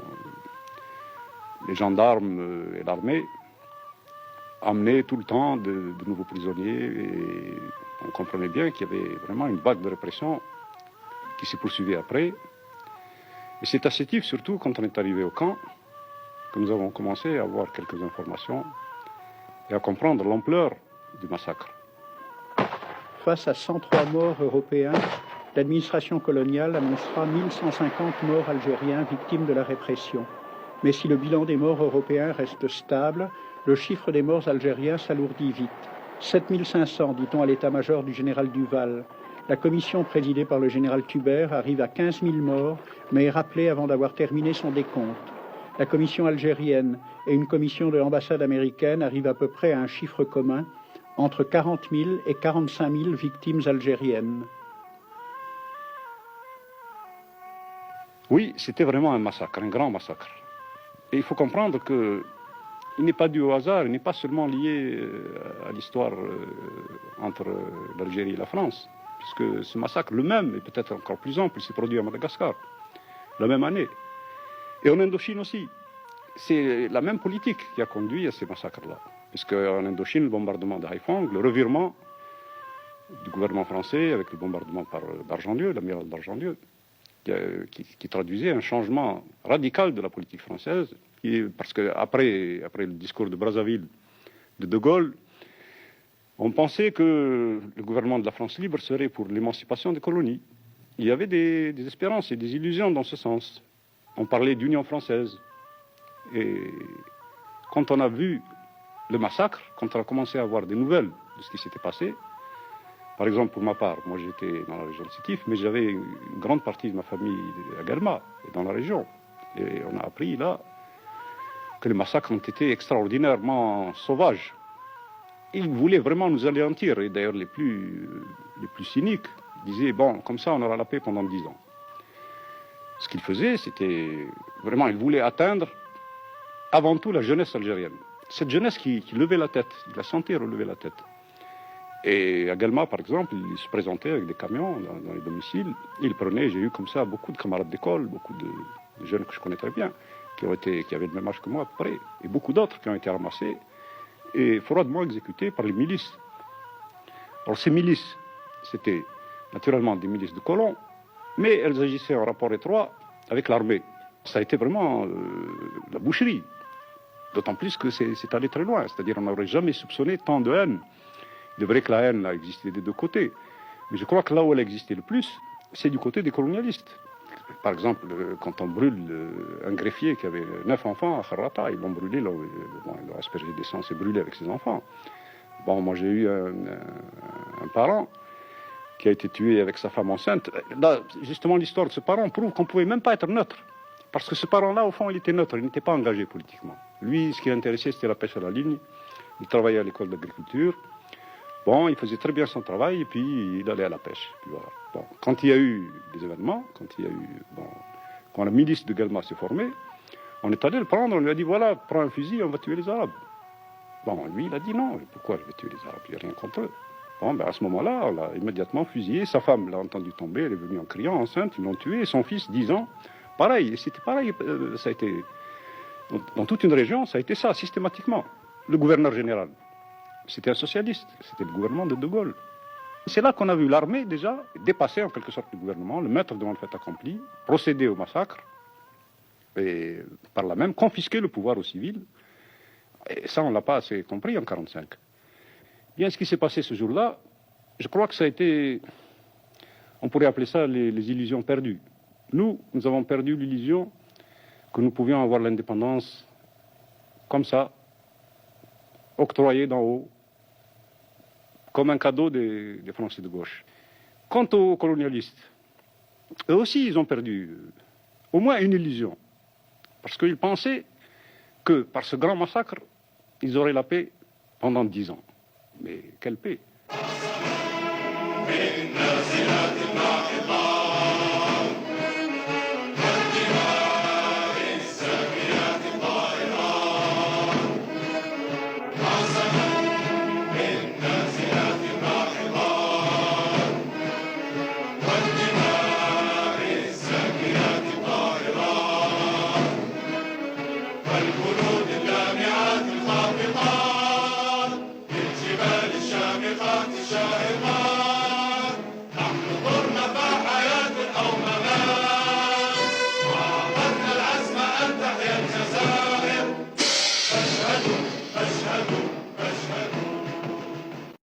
les gendarmes et l'armée amenaient tout le temps de nouveaux prisonniers et on comprenait bien qu'il y avait vraiment une vague de répression qui s'est poursuivie après. Et c'est à Sétif, surtout quand on est arrivé au camp, que nous avons commencé à avoir quelques informations et à comprendre l'ampleur du massacre. Face à 103 morts européens, l'administration coloniale annoncera 1150 morts algériens victimes de la répression. Mais si le bilan des morts européens reste stable, le chiffre des morts algériens s'alourdit vite. 7500, dit-on à l'état-major du général Duval. La commission présidée par le général Tubert arrive à 15 000 morts, mais est rappelée avant d'avoir terminé son décompte. La commission algérienne et une commission de l'ambassade américaine arrivent à peu près à un chiffre commun, entre 40 000 et 45 000 victimes algériennes. Oui, c'était vraiment un massacre, un grand massacre. Et il faut comprendre qu'il n'est pas dû au hasard, il n'est pas seulement lié à l'histoire entre l'Algérie et la France. puisque ce massacre, le même, et peut-être encore plus ample, s'est produit à Madagascar, la même année. Et en Indochine aussi. C'est la même politique qui a conduit à ces massacres-là. Puisque en Indochine, le bombardement de Haiphong, le revirement du gouvernement français avec le bombardement par d'Argentieux, l'amiral d'Argentieux, qui traduisait un changement radical de la politique française. Parce qu'après le discours de Brazzaville de Gaulle, on pensait que le gouvernement de la France libre serait pour l'émancipation des colonies. Il y avait des espérances et des illusions dans ce sens. On parlait d'union française. Et quand on a vu le massacre, quand on a commencé à avoir des nouvelles de ce qui s'était passé, par exemple pour ma part, moi j'étais dans la région de Sétif, mais j'avais une grande partie de ma famille à Guelma, dans la région. Et on a appris là que les massacres ont été extraordinairement sauvages. Ils voulaient vraiment nous anéantir, et d'ailleurs les plus cyniques disaient, bon, comme ça on aura la paix pendant 10 ans. Ce qu'ils faisaient, c'était vraiment, ils voulaient atteindre avant tout la jeunesse algérienne. Cette jeunesse qui levait la tête, ils la sentaient relever la tête. Et à Guelma, par exemple, ils se présentaient avec des camions dans les domiciles. Ils prenaient, j'ai eu comme ça beaucoup de camarades d'école, beaucoup de jeunes que je connais très bien, qui avaient le même âge que moi à peu près, et beaucoup d'autres qui ont été ramassés et froidement exécutés par les milices. Alors ces milices, c'était naturellement des milices de colons, mais elles agissaient en rapport étroit avec l'armée. Ça a été vraiment la boucherie. D'autant plus que c'est allé très loin. C'est-à-dire qu'on n'aurait jamais soupçonné tant de haine. Il est vrai que la haine a existé des deux côtés. Mais je crois que là où elle a existé le plus, c'est du côté des colonialistes. Par exemple, quand on brûle un greffier qui avait 9 enfants à Kharrata, ils l'ont brûlé, ils l'ont aspergé d'essence et brûlé avec ses enfants. Bon, moi j'ai eu un parent qui a été tué avec sa femme enceinte. Là, justement, l'histoire de ce parent prouve qu'on ne pouvait même pas être neutre. Parce que ce parent-là, au fond, il était neutre, il n'était pas engagé politiquement. Lui, ce qui l'intéressait, c'était la pêche à la ligne. Il travaillait à l'école d'agriculture. Bon, il faisait très bien son travail et puis il allait à la pêche. Puis voilà. Bon, quand il y a eu des événements, quand la milice de Guelma s'est formée, on est allé le prendre, on lui a dit voilà, prends un fusil, on va tuer les Arabes. Bon, lui, il a dit non, pourquoi je vais tuer les Arabes, il n'y a rien contre eux. Bon, ben à ce moment-là, on l'a immédiatement fusillé, sa femme l'a entendu tomber, elle est venue en criant, enceinte, ils l'ont tué, et son fils, 10 ans, pareil, et c'était pareil, ça a été, dans toute une région, ça a été ça, systématiquement. Le gouverneur général, c'était un socialiste, c'était le gouvernement de Gaulle. C'est là qu'on a vu l'armée déjà dépasser en quelque sorte le gouvernement, le mettre devant le fait accompli, procéder au massacre, et par là même confisquer le pouvoir aux civils. Et ça, on ne l'a pas assez compris en 1945. Bien, ce qui s'est passé ce jour-là, je crois que ça a été, on pourrait appeler ça les illusions perdues. Nous avons perdu l'illusion que nous pouvions avoir l'indépendance comme ça, octroyée d'en haut, comme un cadeau des Français de gauche. Quant aux colonialistes, eux aussi, ils ont perdu au moins une illusion. Parce qu'ils pensaient que par ce grand massacre, ils auraient la paix pendant 10 ans. Mais quelle paix! الشامخات الشاهقات